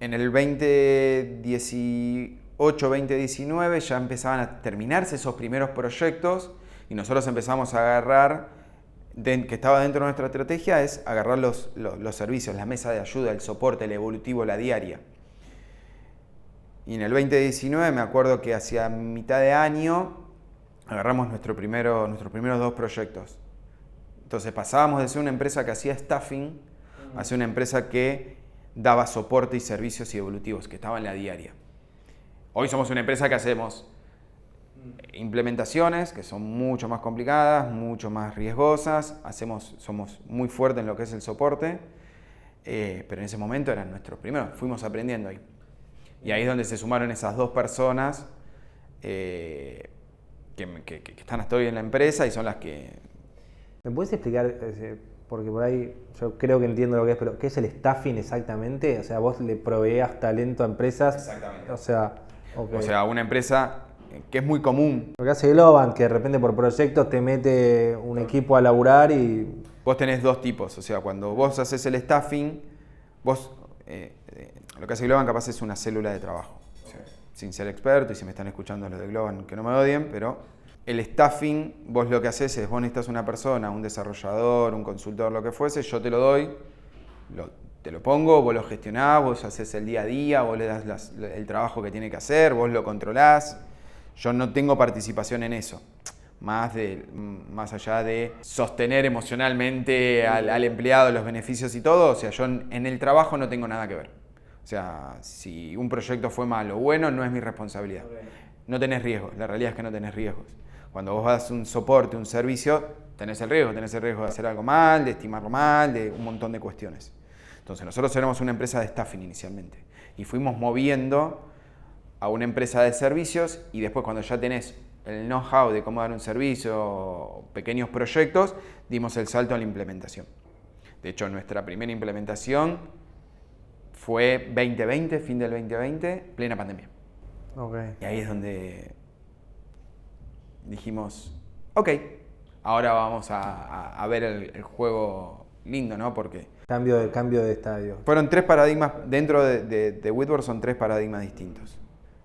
S2: En el 2018, 2019 ya empezaban a terminarse esos primeros proyectos y nosotros empezamos a agarrar, que estaba dentro de nuestra estrategia, es agarrar los servicios, la mesa de ayuda, el soporte, el evolutivo, la diaria. Y en el 2019 me acuerdo que hacia mitad de año agarramos nuestros primeros 2 proyectos. Entonces pasábamos de ser una empresa que hacía staffing a ser una empresa que daba soporte y servicios y evolutivos, que estaba en la diaria. Hoy somos una empresa que hacemos implementaciones que son mucho más complicadas, mucho más riesgosas, somos muy fuertes en lo que es el soporte, pero en ese momento eran nuestros primeros, fuimos aprendiendo ahí. Y ahí es donde se sumaron esas 2 personas que están hasta hoy en la empresa y son las que...
S1: ¿Me puedes explicar, porque por ahí yo creo que entiendo lo que es, pero ¿qué es el staffing exactamente? O sea, vos le proveías talento a empresas.
S2: Exactamente.
S1: O sea, okay.
S2: O sea, una empresa que es muy común.
S1: Lo que hace Globant, que de repente por proyectos te mete un equipo a laburar y...
S2: Vos tenés 2 tipos, o sea, cuando vos haces el staffing, vos... lo que hace Globant capaz es una célula de trabajo. O sea, sin ser experto, y si me están escuchando los de Globant que no me odien, pero el staffing, vos lo que haces es, vos necesitas una persona, un desarrollador, un consultor, lo que fuese, yo te lo doy, te lo pongo, vos lo gestionás, vos haces el día a día, vos le das el trabajo que tiene que hacer, vos lo controlás. Yo no tengo participación en eso, más allá de sostener emocionalmente al empleado, los beneficios y todo. O sea, yo en el trabajo no tengo nada que ver. O sea, si un proyecto fue malo o bueno, no es mi responsabilidad. No tenés riesgos, la realidad es que no tenés riesgos. Cuando vos das un soporte, un servicio, tenés el riesgo de hacer algo mal, de estimarlo mal, de un montón de cuestiones. Entonces nosotros éramos una empresa de staffing inicialmente y fuimos moviendo a una empresa de servicios y después cuando ya tenés el know-how de cómo dar un servicio, pequeños proyectos, dimos el salto a la implementación. De hecho, nuestra primera implementación fue 2020, fin del 2020, plena pandemia.
S1: Okay.
S2: Y ahí es donde dijimos, ok, ahora vamos a ver el juego lindo, ¿no? Porque
S1: Cambio de estadio.
S2: fueron 3 paradigmas, dentro de Whitworth son 3 paradigmas distintos.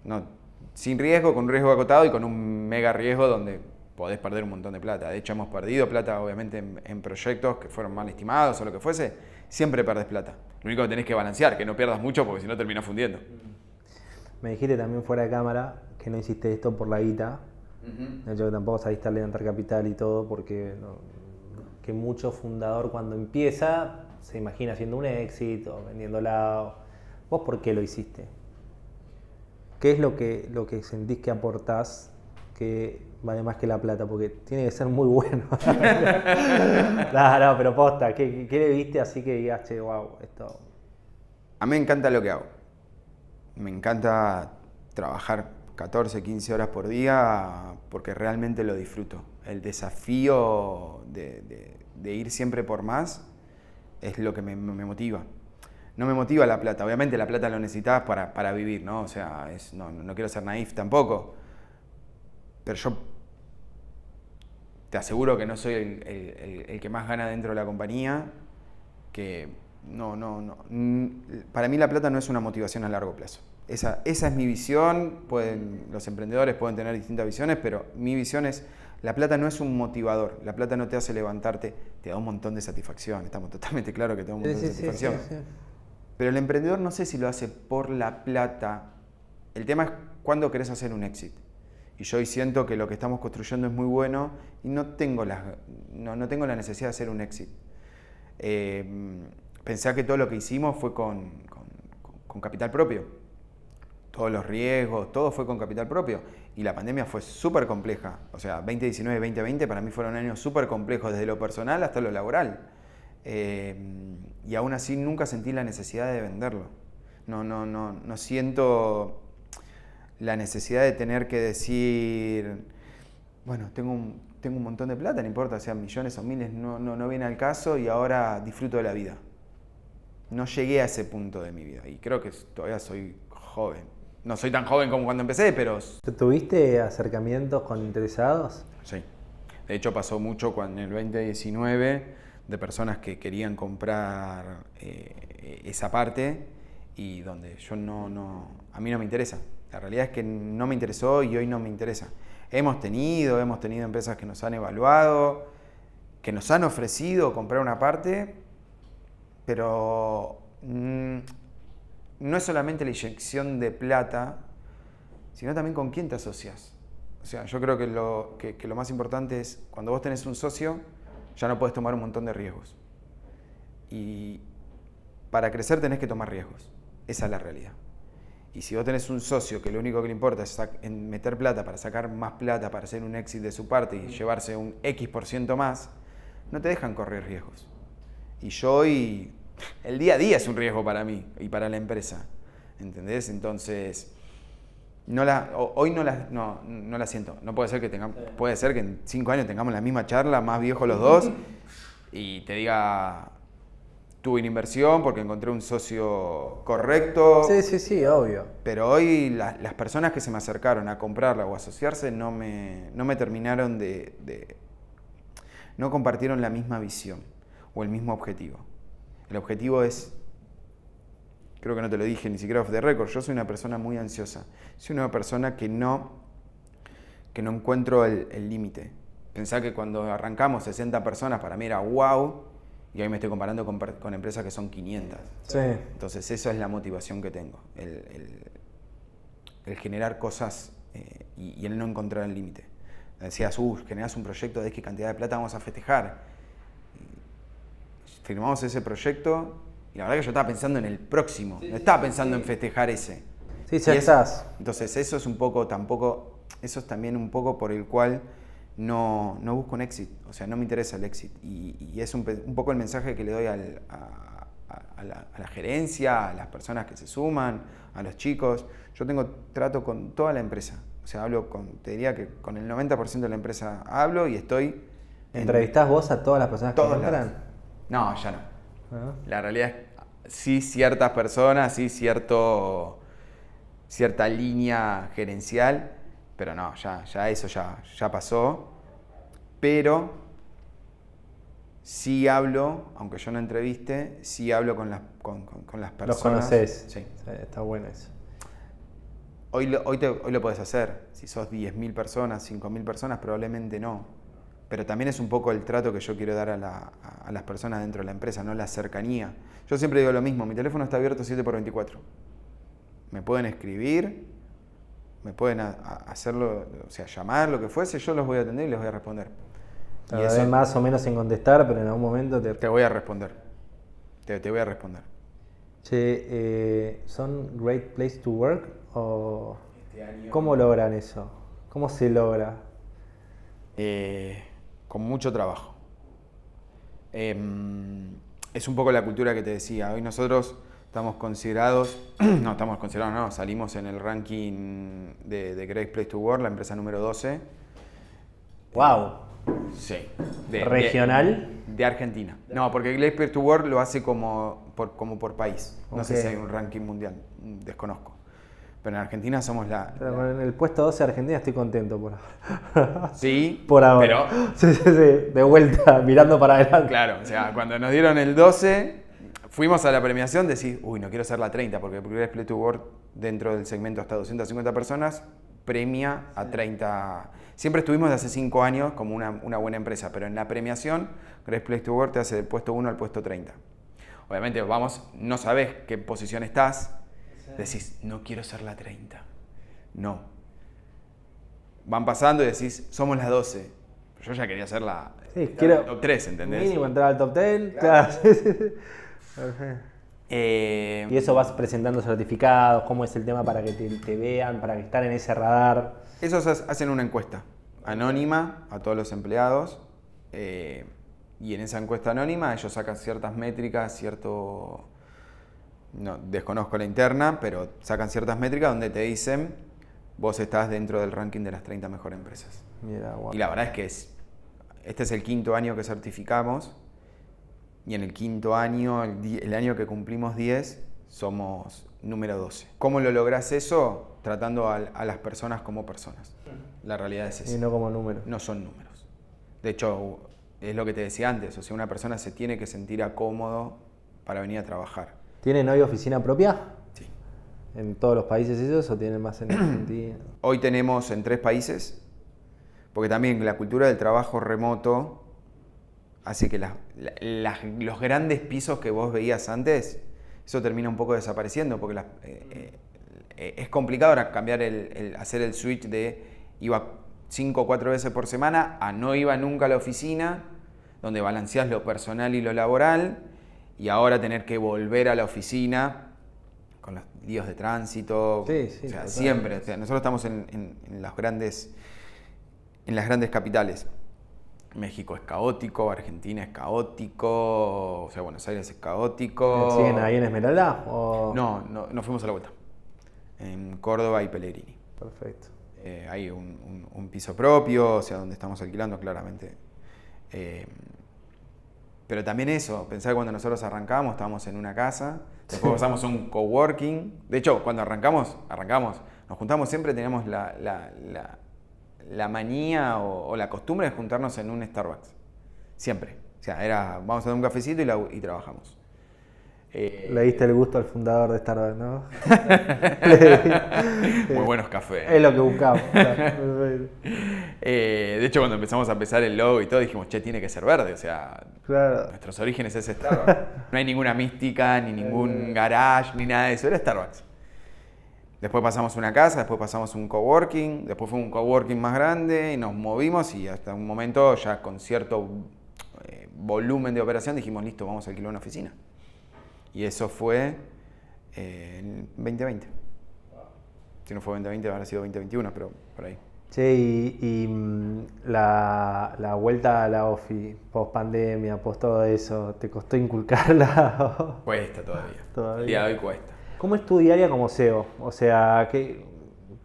S2: No, sin riesgo, con un riesgo acotado y con un mega riesgo donde podés perder un montón de plata. De hecho, hemos perdido plata, obviamente, en proyectos que fueron mal estimados o lo que fuese. Siempre perdés plata. Lo único que tenés que balancear, que no pierdas mucho porque si no terminás fundiendo.
S1: Me dijiste también fuera de cámara que no hiciste esto por la guita. De hecho, que tampoco sabiste levantar capital y todo, porque que mucho fundador cuando empieza se imagina haciendo un éxito, vendiendo helado. ¿Vos por qué lo hiciste? ¿Qué es lo que sentís que aportás que vale más que la plata? Porque tiene que ser muy bueno. No, pero posta, ¿qué le viste así que digas, che, wow, esto?
S2: A mí me encanta lo que hago. Me encanta trabajar 14, 15 horas por día porque realmente lo disfruto. El desafío de ir siempre por más es lo que me motiva. No me motiva la plata. Obviamente la plata lo necesitas para vivir, ¿no? O sea, no quiero ser naif tampoco. Pero yo te aseguro que no soy el que más gana dentro de la compañía. Que para mí la plata no es una motivación a largo plazo. Esa es mi visión. Los emprendedores pueden tener distintas visiones, pero mi visión es: la plata no es un motivador. La plata no te hace levantarte, te da un montón de satisfacción. Estamos totalmente claros que te da un montón de satisfacción.
S1: Sí.
S2: Pero el emprendedor no sé si lo hace por la plata. El tema es cuándo querés hacer un exit. Y yo hoy siento que lo que estamos construyendo es muy bueno y no tengo la necesidad de hacer un exit. Pensé que todo lo que hicimos fue con capital propio. Todos los riesgos, todo fue con capital propio. Y la pandemia fue súper compleja. O sea, 2019 y 2020 para mí fueron años súper complejos, desde lo personal hasta lo laboral. Y aún así nunca sentí la necesidad de venderlo. No siento la necesidad de tener que decir, bueno, tengo un montón de plata, no importa, sean millones o miles, no viene al caso y ahora disfruto de la vida. No llegué a ese punto de mi vida y creo que todavía soy joven. No soy tan joven como cuando empecé, pero...
S1: ¿Tuviste acercamientos con interesados?
S2: Sí. De hecho pasó mucho en el 2019 de personas que querían comprar esa parte y donde yo a mí no me interesa. La realidad es que no me interesó y hoy no me interesa. Hemos tenido empresas que nos han evaluado, que nos han ofrecido comprar una parte, pero no es solamente la inyección de plata, sino también con quién te asocias. O sea, yo creo que lo más importante es, cuando vos tenés un socio, ya no podés tomar un montón de riesgos. Y para crecer tenés que tomar riesgos. Esa es la realidad. Y si vos tenés un socio que lo único que le importa es meter plata para sacar más plata, para hacer un exit de su parte y llevarse un X% más, no te dejan correr riesgos. Y yo hoy, el día a día es un riesgo para mí y para la empresa. ¿Entendés? Entonces, hoy no la siento. No puede ser puede ser que en 5 años tengamos la misma charla, más viejos los dos, y te diga, tuve una inversión porque encontré un socio correcto.
S1: Sí, obvio.
S2: Pero hoy las personas que se me acercaron a comprarla o asociarse no me terminaron no compartieron la misma visión o el mismo objetivo. El objetivo es, creo que no te lo dije ni siquiera off the record, yo soy una persona muy ansiosa. Soy una persona que no encuentro el límite. Pensá que cuando arrancamos 60 personas para mí era wow, y hoy me estoy comparando con empresas que son 500.
S1: Sí.
S2: Entonces esa es la motivación que tengo, el generar cosas y el no encontrar el límite. Decías, generás un proyecto de qué cantidad de plata vamos a festejar. Y firmamos ese proyecto y la verdad que yo estaba pensando en el próximo, no estaba pensando en festejar ese.
S1: Sí, ya estás.
S2: Entonces eso es también un poco por el cual no busco un exit, o sea, no me interesa el exit. Y es un poco el mensaje que le doy a la gerencia, a las personas que se suman, a los chicos. Yo tengo trato con toda la empresa, o sea, te diría que con el 90% de la empresa hablo y estoy...
S1: ¿Entrevistás vos a todas las personas que entran?
S2: No, ya no. La realidad es sí ciertas personas, sí cierta línea gerencial, pero no, ya eso ya pasó. Pero sí hablo, aunque yo no entreviste, sí hablo con las personas.
S1: ¿Los conocés?
S2: Sí.
S1: Está bueno eso.
S2: Hoy lo podés hacer. Si sos 10.000 personas, 5.000 personas, probablemente no. Pero también es un poco el trato que yo quiero dar a las personas dentro de la empresa, no la cercanía. Yo siempre digo lo mismo, mi teléfono está abierto 7x24. Me pueden escribir, me pueden hacerlo, o sea, llamar, lo que fuese, yo los voy a atender y les voy a responder.
S1: Tardé más o menos en contestar, pero en algún momento
S2: te voy a responder. Te voy a responder.
S1: Che, ¿son Great Place to Work? ¿O
S2: este año,
S1: cómo logran eso? ¿Cómo se logra?
S2: Con mucho trabajo. Es un poco la cultura que te decía. Hoy nosotros salimos en el ranking de Great Place to Work, la empresa número 12.
S1: ¡Wow!
S2: Sí.
S1: ¿Regional?
S2: De Argentina. No, porque Great Place to Work lo hace como por país. No sé si hay un ranking mundial, desconozco. Pero en Argentina somos
S1: Pero con el puesto 12 de Argentina estoy contento por ahora.
S2: Sí,
S1: por ahora.
S2: Pero...
S1: Sí, de vuelta, mirando para adelante.
S2: Claro, o sea, cuando nos dieron el 12, fuimos a la premiación, decís, no quiero ser la 30, porque Great Place to Work, dentro del segmento hasta 250 personas, premia a 30. Siempre estuvimos de hace 5 años como una buena empresa, pero en la premiación, Great Place to Work te hace del puesto 1 al puesto 30. Obviamente, no sabés qué posición estás, decís, no quiero ser la 30. No. Van pasando y decís, somos las 12. Pero yo ya quería ser la top 3, ¿entendés?
S1: Mínimo entrar al top 10, claro. Y eso vas presentando certificados, ¿cómo es el tema para que te vean, para que estén en ese radar?
S2: Esos hacen una encuesta anónima a todos los empleados y en esa encuesta anónima ellos sacan ciertas métricas, no, desconozco la interna, pero sacan ciertas métricas donde te dicen vos estás dentro del ranking de las 30 mejores empresas.
S1: Mira, wow.
S2: Y la verdad es que este es el 5.º año que certificamos y en el 5.º año, el año que cumplimos 10, somos número 12. ¿Cómo lo lográs eso? Tratando a las personas como personas. La realidad es esa.
S1: Y no como números.
S2: No son números. De hecho, es lo que te decía antes, o sea, una persona se tiene que sentir cómodo para venir a trabajar.
S1: ¿Tienen hoy oficina propia? ¿En todos los países ellos o tienen más en Argentina?
S2: Hoy tenemos en 3 países, porque también la cultura del trabajo remoto hace que los grandes pisos que vos veías antes, eso termina un poco desapareciendo, porque es complicado ahora cambiar hacer el switch de iba 5 o 4 veces por semana a no iba nunca a la oficina, donde balanceás lo personal y lo laboral, y ahora tener que volver a la oficina con los líos de tránsito.
S1: Sí,
S2: o sea,
S1: total.
S2: siempre. O sea, nosotros estamos en las grandes capitales. México es caótico, Argentina es caótico, o sea, Buenos Aires es caótico.
S1: ¿Siguen ahí en Esmeralda? O...
S2: No fuimos a la vuelta. En Córdoba y Pellegrini.
S1: Perfecto.
S2: Hay un piso propio, o sea, donde estamos alquilando claramente. Pero también eso, pensar que cuando nosotros arrancamos, estábamos en una casa, después pasamos a un coworking. De hecho, cuando arrancamos, nos juntamos siempre, teníamos la manía o la costumbre de juntarnos en un Starbucks. Siempre. O sea, era, vamos a dar un cafecito y trabajamos.
S1: Le diste el gusto al fundador de Starbucks, ¿no?
S2: Muy buenos cafés.
S1: Es lo que buscamos. Claro.
S2: De hecho, cuando empezamos a pesar el logo y todo, dijimos, che, tiene que ser verde. O sea,
S1: Claro.
S2: nuestros orígenes es Starbucks. No hay ninguna mística, ni ningún garage, ni nada de eso. Era Starbucks. Después pasamos a una casa, después pasamos a un coworking, después fue un coworking más grande y nos movimos y hasta un momento ya con cierto volumen de operación dijimos, listo, vamos a alquilar una oficina. Y eso fue en 2020. Si no fue 2020, habrá sido 2021, pero por ahí.
S1: Che, la vuelta a la OFI, post pandemia, post todo eso, ¿te costó inculcarla?
S2: Cuesta todavía.
S1: Todavía.
S2: El día de hoy cuesta.
S1: ¿Cómo es tu diaria como SEO? O sea,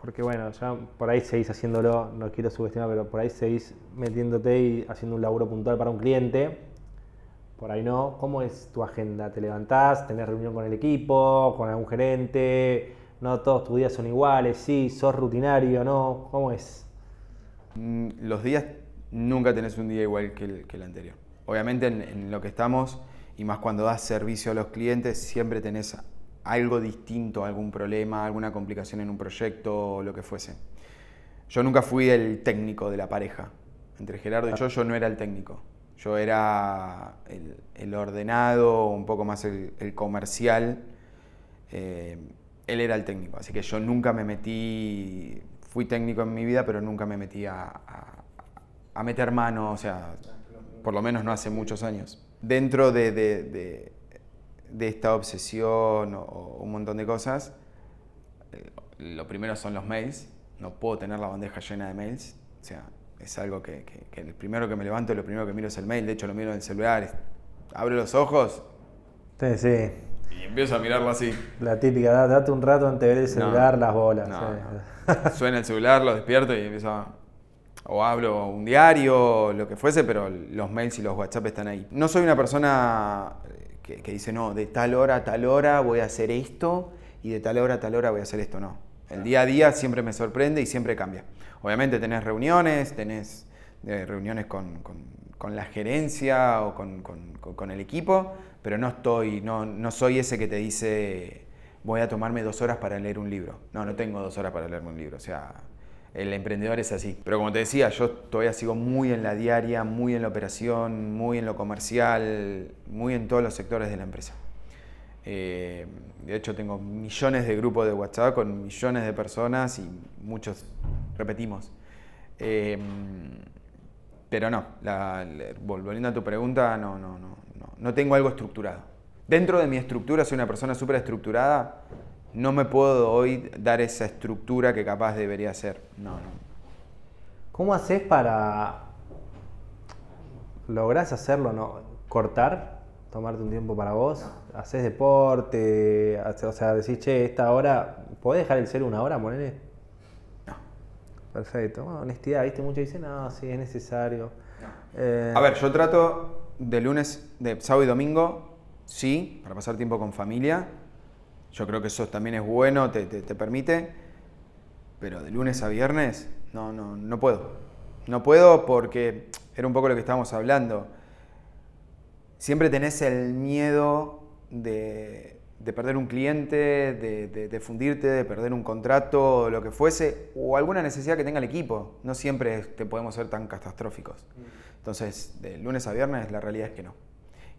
S1: porque bueno, ya por ahí seguís haciéndolo, no quiero subestimar, pero por ahí seguís metiéndote y haciendo un laburo puntual para un cliente. Por ahí no. ¿Cómo es tu agenda? ¿Te levantás? ¿Tenés reunión con el equipo? ¿Con algún gerente? ¿No todos tus días son iguales? ¿Sí? ¿Sos rutinario? ¿No? ¿Cómo es?
S2: Los días nunca tenés un día igual que el anterior. Obviamente en lo que estamos, y más cuando das servicio a los clientes, siempre tenés algo distinto, algún problema, alguna complicación en un proyecto o lo que fuese. Yo nunca fui el técnico de la pareja. Entre Gerardo y yo no era el técnico. Yo era el ordenado, un poco más el comercial. Él era el técnico. Así que yo nunca me metí, fui técnico en mi vida, pero nunca me metí a meter mano, o sea, por lo menos no hace muchos años. Dentro de esta obsesión o un montón de cosas, lo primero son los mails. No puedo tener la bandeja llena de mails. O sea, es algo que el primero que me levanto, lo primero que miro es el mail. De hecho, lo miro en el celular. Abro los ojos
S1: Sí.
S2: y empiezo a mirarlo así.
S1: La típica, date un rato antes de ver el celular, las bolas.
S2: No,
S1: Sí.
S2: no. Suena el celular, lo despierto y empiezo o hablo un diario, lo que fuese, pero los mails y los WhatsApp están ahí. No soy una persona que dice, no, de tal hora a tal hora voy a hacer esto y de tal hora a tal hora voy a hacer esto. No. El día a día siempre me sorprende y siempre cambia. Obviamente tenés reuniones con la gerencia o con el equipo, pero no soy ese que te dice voy a tomarme 2 horas para leer un libro. No tengo 2 horas para leerme un libro. O sea, el emprendedor es así. Pero como te decía, yo todavía sigo muy en la diaria, muy en la operación, muy en lo comercial, muy en todos los sectores de la empresa. De hecho, tengo millones de grupos de WhatsApp con millones de personas y muchos repetimos. Pero no, volviendo a tu pregunta, no tengo algo estructurado. Dentro de mi estructura, soy una persona súper estructurada, no me puedo hoy dar esa estructura que capaz debería ser. No.
S1: ¿Cómo haces para... ¿Lográs hacerlo, no? ¿Cortar? ¿Tomarte un tiempo para vos? ¿Hacés deporte? O sea, decís, che, esta hora... ¿Podés dejar el celu 1 hora, ponele?
S2: No.
S1: Perfecto. Bueno, honestidad, ¿viste? Muchos dicen, no, sí, es necesario.
S2: A ver, yo trato de sábado y domingo, sí, para pasar tiempo con familia. Yo creo que eso también es bueno, te permite. Pero de lunes a viernes, no puedo. No puedo porque era un poco lo que estábamos hablando. Siempre tenés el miedo de de perder un cliente, de fundirte, de perder un contrato, o lo que fuese, o alguna necesidad que tenga el equipo. No siempre te podemos ser tan catastróficos. Entonces, de lunes a viernes la realidad es que no.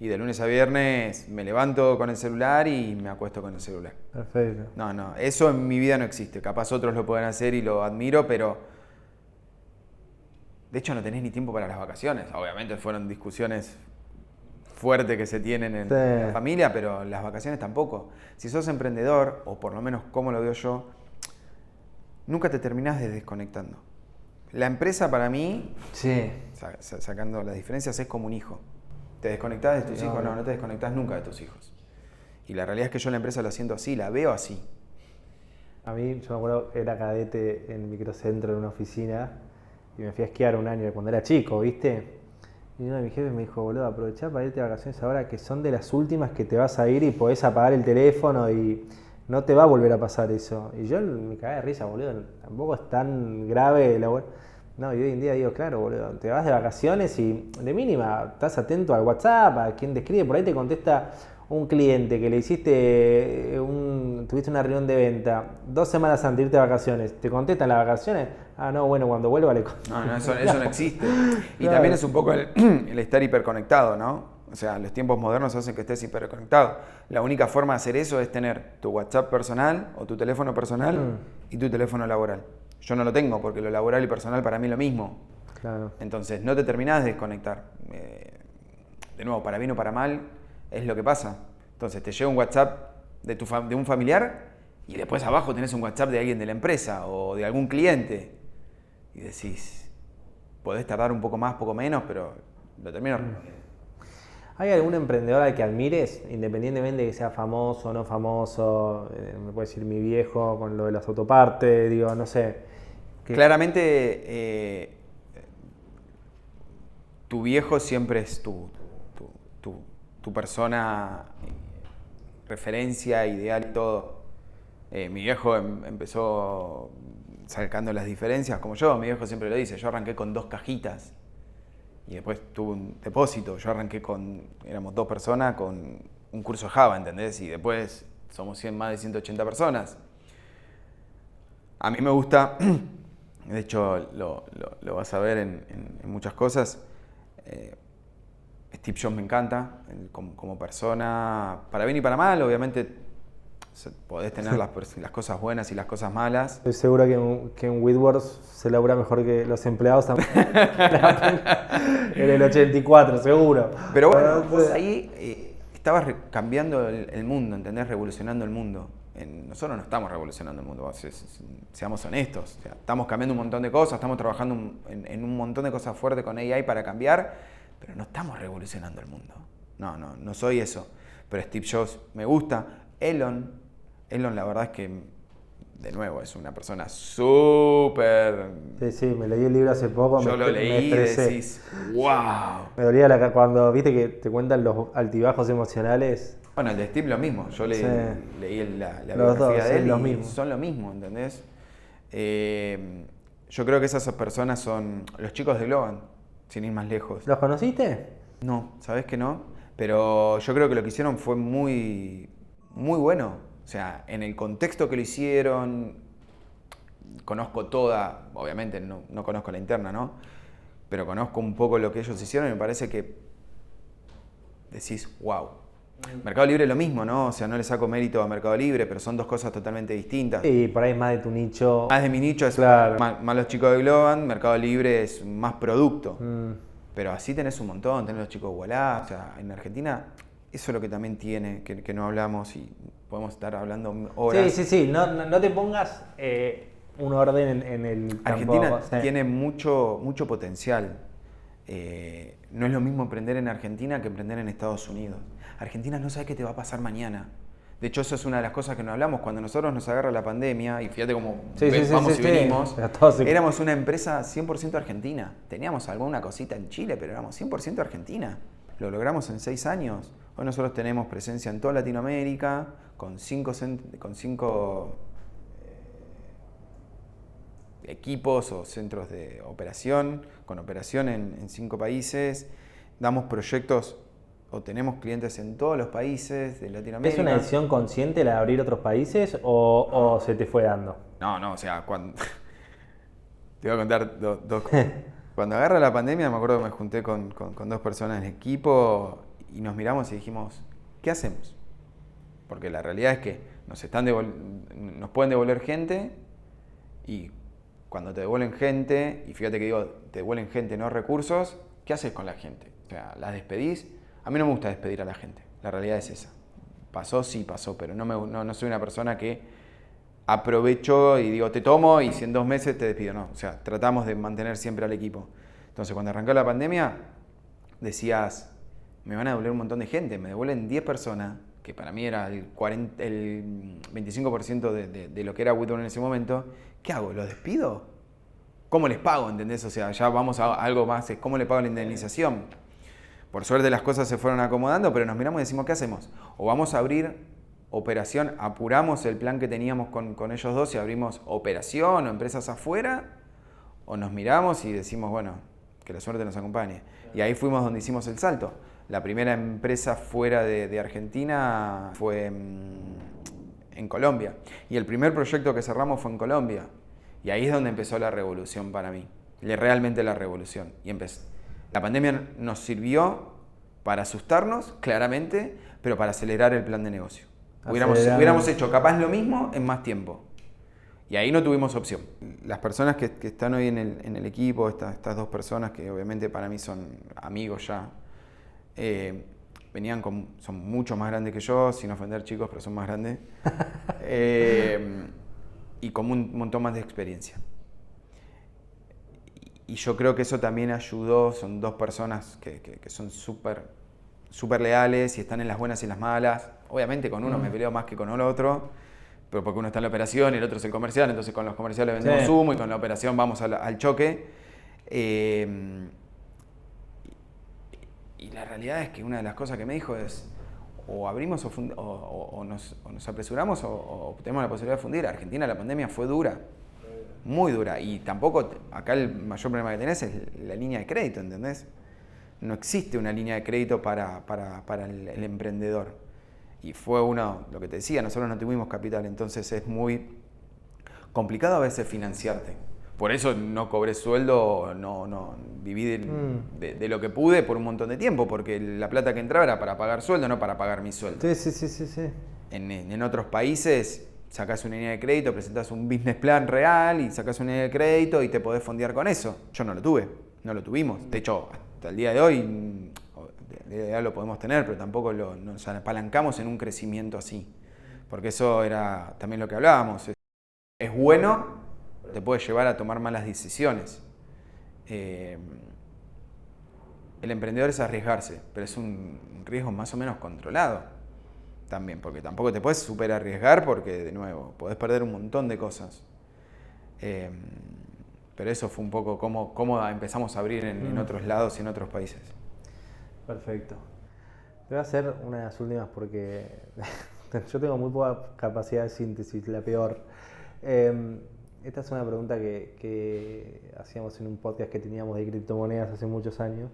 S2: Y de lunes a viernes me levanto con el celular y me acuesto con el celular.
S1: Perfecto.
S2: No, eso en mi vida no existe. Capaz otros lo pueden hacer y lo admiro, pero de hecho no tenés ni tiempo para las vacaciones. Obviamente fueron discusiones fuertes que se tienen en la familia, pero las vacaciones tampoco. Si sos emprendedor, o por lo menos como lo veo yo, nunca te terminás de desconectando. La empresa para mí, sacando las diferencias, es como un hijo. ¿Te desconectás de tus hijos? No te desconectás nunca de tus hijos. Y la realidad es que yo la empresa la siento así, la veo así.
S1: A mí, yo me acuerdo, era cadete en el microcentro en una oficina y me fui a esquiar un año cuando era chico, ¿viste? Y uno de mis jefes me dijo, boludo, aprovechá para irte de vacaciones ahora que son de las últimas que te vas a ir y podés apagar el teléfono y no te va a volver a pasar eso. Y yo me cagué de risa, boludo, tampoco es tan grave la... No, y hoy en día digo, claro, boludo, te vas de vacaciones y de mínima estás atento al WhatsApp, a quien te escribe, por ahí te contesta un cliente que le hiciste, tuviste una reunión de venta 2 semanas antes de irte de vacaciones, ¿te contestan las vacaciones? Ah, no, bueno, cuando vuelva le contesto.
S2: No, eso no existe. Y también es un poco el estar hiperconectado, ¿no? O sea, los tiempos modernos hacen que estés hiperconectado. La única forma de hacer eso es tener tu WhatsApp personal o tu teléfono personal y tu teléfono laboral. Yo no lo tengo porque lo laboral y personal para mí es lo mismo.
S1: Claro.
S2: Entonces no te terminás de desconectar. De nuevo, para bien o para mal, es lo que pasa. Entonces te llega un WhatsApp de un familiar y después abajo tenés un WhatsApp de alguien de la empresa o de algún cliente. Y decís, podés tardar un poco más, poco menos, pero lo termino.
S1: ¿Hay algún emprendedor al que admires, independientemente de que sea famoso o no famoso? Me puede decir mi viejo con lo de las autopartes, digo, no sé.
S2: Claramente, tu viejo siempre es tu persona, referencia, ideal y todo. Mi viejo empezó sacando las diferencias, como yo. Mi viejo siempre lo dice, yo arranqué con 2 cajitas. Y después tuve un depósito. Yo arranqué éramos 2 personas con un curso de Java, ¿entendés? Y después somos más de 180 personas. A mí me gusta, de hecho lo vas a ver en muchas cosas. Steve Jobs me encanta como persona, para bien y para mal, obviamente podés tener las cosas buenas y las cosas malas.
S1: Estoy seguro que en Whitworth se labura mejor que los empleados también. En el 84, seguro.
S2: Pero bueno, vos ahí estabas cambiando el mundo, ¿entendés? Revolucionando el mundo. Nosotros no estamos revolucionando el mundo, seamos honestos. O sea, estamos cambiando un montón de cosas, estamos trabajando en un montón de cosas fuertes con AI para cambiar, pero no estamos revolucionando el mundo. No soy eso. Pero Steve Jobs me gusta. Elon, la verdad es que, de nuevo, es una persona súper...
S1: Sí, me leí el libro hace poco.
S2: Yo lo leí y decís, wow.
S1: Me dolía cuando viste que te cuentan los altibajos emocionales.
S2: Bueno, el de Steve lo mismo. Yo leí la
S1: los
S2: biografía
S1: dos,
S2: de él
S1: los
S2: y
S1: mismos.
S2: son lo mismo, ¿entendés? Yo creo que esas personas son los chicos de Globan, sin ir más lejos.
S1: ¿Los conociste?
S2: No, ¿sabés que no? Pero yo creo que lo que hicieron fue muy, muy bueno. O sea, en el contexto que lo hicieron, conozco toda, obviamente no conozco la interna, ¿no? Pero conozco un poco lo que ellos hicieron y me parece que decís, wow. Mercado Libre es lo mismo, ¿no? O sea, no le saco mérito a Mercado Libre, pero son 2 cosas totalmente distintas.
S1: Y por ahí es más de tu nicho.
S2: Más de mi nicho es
S1: claro.
S2: más los chicos de Globan, Mercado Libre es más producto. Pero así tenés un montón, tenés los chicos de Wallah. O sea, en Argentina, eso es lo que también tiene, que no hablamos y podemos estar hablando horas.
S1: Sí. No te pongas un orden en el
S2: Argentina
S1: campo.
S2: tiene mucho potencial. No es lo mismo emprender en Argentina que emprender en Estados Unidos. Argentina no sabe qué te va a pasar mañana. De hecho, eso es una de las cosas que no hablamos. Cuando nosotros nos agarra la pandemia, y fíjate cómo vamos y venimos, éramos una empresa 100% argentina. Teníamos alguna cosita en Chile, pero éramos 100% argentina. Lo logramos en 6 años. Hoy nosotros tenemos presencia en toda Latinoamérica, con 5 equipos o centros de operación, con operación en 5 países. Damos proyectos o tenemos clientes en todos los países de Latinoamérica.
S1: ¿Es una decisión consciente la de abrir otros países o se te fue dando?
S2: No, o sea, cuando... Te voy a contar dos cosas. Cuando agarra la pandemia, me acuerdo que me junté con 2 personas en el equipo y nos miramos y dijimos, ¿qué hacemos? Porque la realidad es que nos pueden devolver gente y cuando te devuelven gente, y fíjate que digo, te devuelven gente, no recursos, ¿qué haces con la gente? O sea, ¿las despedís? A mí no me gusta despedir a la gente, la realidad es esa. Pasó, sí pasó, pero no soy una persona que aprovecho y digo, te tomo y si en 2 meses te despido. No, o sea, tratamos de mantener siempre al equipo. Entonces, cuando arrancó la pandemia, decías, me van a devolver un montón de gente, me devuelven 10 personas, que para mí era el 25% de lo que era Whitworth en ese momento. ¿Qué hago? ¿Los despido? ¿Cómo les pago? ¿Entendés? O sea, ya vamos a algo más, ¿cómo le pago la indemnización? Por suerte las cosas se fueron acomodando, pero nos miramos y decimos, ¿qué hacemos? O vamos a abrir operación, apuramos el plan que teníamos con ellos dos y abrimos operación o empresas afuera, o nos miramos y decimos, bueno, que la suerte nos acompañe. Y ahí fuimos donde hicimos el salto. La primera empresa fuera de Argentina fue en Colombia. Y el primer proyecto que cerramos fue en Colombia. Y ahí es donde empezó la revolución para mí. Realmente la revolución. Y la pandemia nos sirvió para asustarnos, claramente, pero para acelerar el plan de negocio. Hubiéramos hecho capaz lo mismo en más tiempo. Y ahí no tuvimos opción. Las personas que están hoy en el equipo, estas 2 personas que obviamente para mí son amigos ya, son mucho más grandes que yo, sin ofender chicos, pero son más grandes, y con un montón más de experiencia. Y yo creo que eso también ayudó, son 2 personas que son súper leales y están en las buenas y en las malas. Obviamente con uno me peleo más que con el otro, pero porque uno está en la operación y el otro es el comercial, entonces con los comerciales vendemos humo y con la operación vamos al choque. Y la realidad es que una de las cosas que me dijo es, o abrimos o nos apresuramos o tenemos la posibilidad de fundir. Argentina la pandemia fue dura, muy dura, y tampoco, acá el mayor problema que tenés es la línea de crédito, ¿entendés? No existe una línea de crédito para el emprendedor. Y fue lo que te decía, nosotros no tuvimos capital, entonces es muy complicado a veces financiarte. Por eso no cobré sueldo, no viví de lo que pude por un montón de tiempo, porque la plata que entraba era para pagar sueldo, no para pagar mi sueldo.
S1: Sí.
S2: En otros países sacás una línea de crédito, presentás un business plan real y sacás una línea de crédito y te podés fondear con eso. Yo no lo tuve, no lo tuvimos. De hecho, hasta el día de hoy ya lo podemos tener, pero tampoco nos apalancamos en un crecimiento así. Porque eso era también lo que hablábamos. Es bueno, te puede llevar a tomar malas decisiones. El emprendedor es arriesgarse, pero es un riesgo más o menos controlado también, porque tampoco te puedes súper arriesgar porque, de nuevo, podés perder un montón de cosas. Pero eso fue un poco cómo empezamos a abrir en otros lados y en otros países.
S1: Perfecto. Te voy a hacer una de las últimas porque yo tengo muy poca capacidad de síntesis, la peor. Esta es una pregunta que hacíamos en un podcast que teníamos de criptomonedas hace muchos años.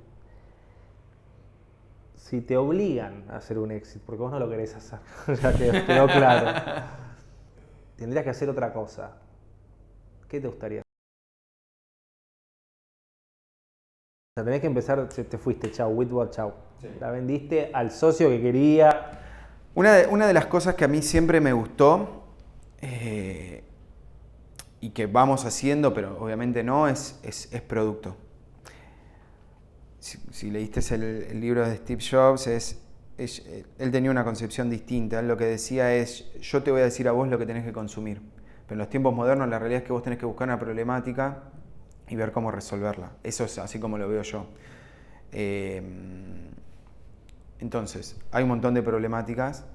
S1: Si te obligan a hacer un exit, porque vos no lo querés hacer, ya quedó claro, tendrías que hacer otra cosa, ¿qué te gustaría hacer? O sea, tenés que empezar, te fuiste, chau, Whitworth, chau. Sí. La vendiste al socio que quería.
S2: Una de las cosas que a mí siempre me gustó, y que vamos haciendo, pero obviamente no, es producto. Si leíste el libro de Steve Jobs, él tenía una concepción distinta. Él lo que decía es, yo te voy a decir a vos lo que tenés que consumir. Pero en los tiempos modernos la realidad es que vos tenés que buscar una problemática y ver cómo resolverla. Eso es así como lo veo yo. Entonces, hay un montón de problemáticas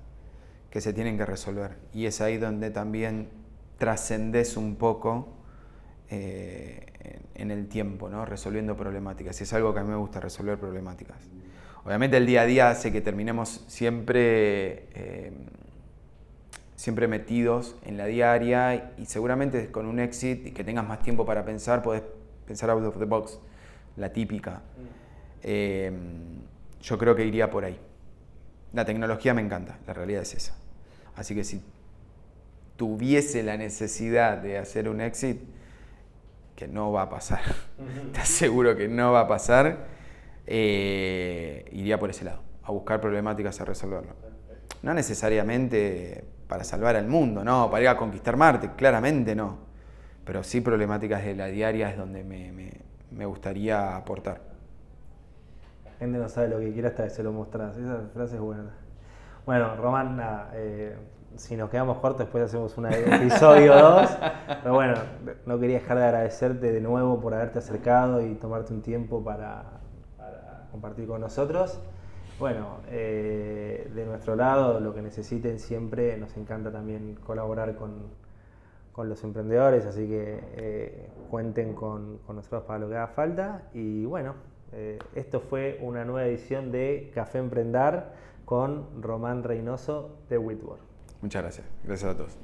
S2: que se tienen que resolver. Y es ahí donde también trascendés un poco en el tiempo, ¿no? Resolviendo problemáticas. Y es algo que a mí me gusta, resolver problemáticas. Obviamente el día a día hace que terminemos siempre metidos en la diaria, y seguramente con un exit y que tengas más tiempo para pensar, podés pensar out of the box, la típica. Yo creo que iría por ahí. La tecnología me encanta, la realidad es esa. Así que si tuviese la necesidad de hacer un exit, que no va a pasar, te aseguro que no va a pasar, iría por ese lado, a buscar problemáticas a resolverlo. No necesariamente para salvar al mundo, no, para ir a conquistar Marte, claramente no. Pero sí problemáticas de la diaria es donde me gustaría aportar.
S1: La gente no sabe lo que quiere hasta que se lo mostrás. Esa frase es buena. Bueno, Román, nada, si nos quedamos cortos después hacemos un episodio 2. Pero bueno, no quería dejar de agradecerte de nuevo por haberte acercado y tomarte un tiempo para compartir con nosotros. Bueno, de nuestro lado, lo que necesiten siempre, nos encanta también colaborar con los emprendedores, así que cuenten con nosotros para lo que haga falta. Y bueno, esto fue una nueva edición de Café Emprendar con Román Reynoso de Whitworth.
S2: Muchas gracias. Gracias a todos.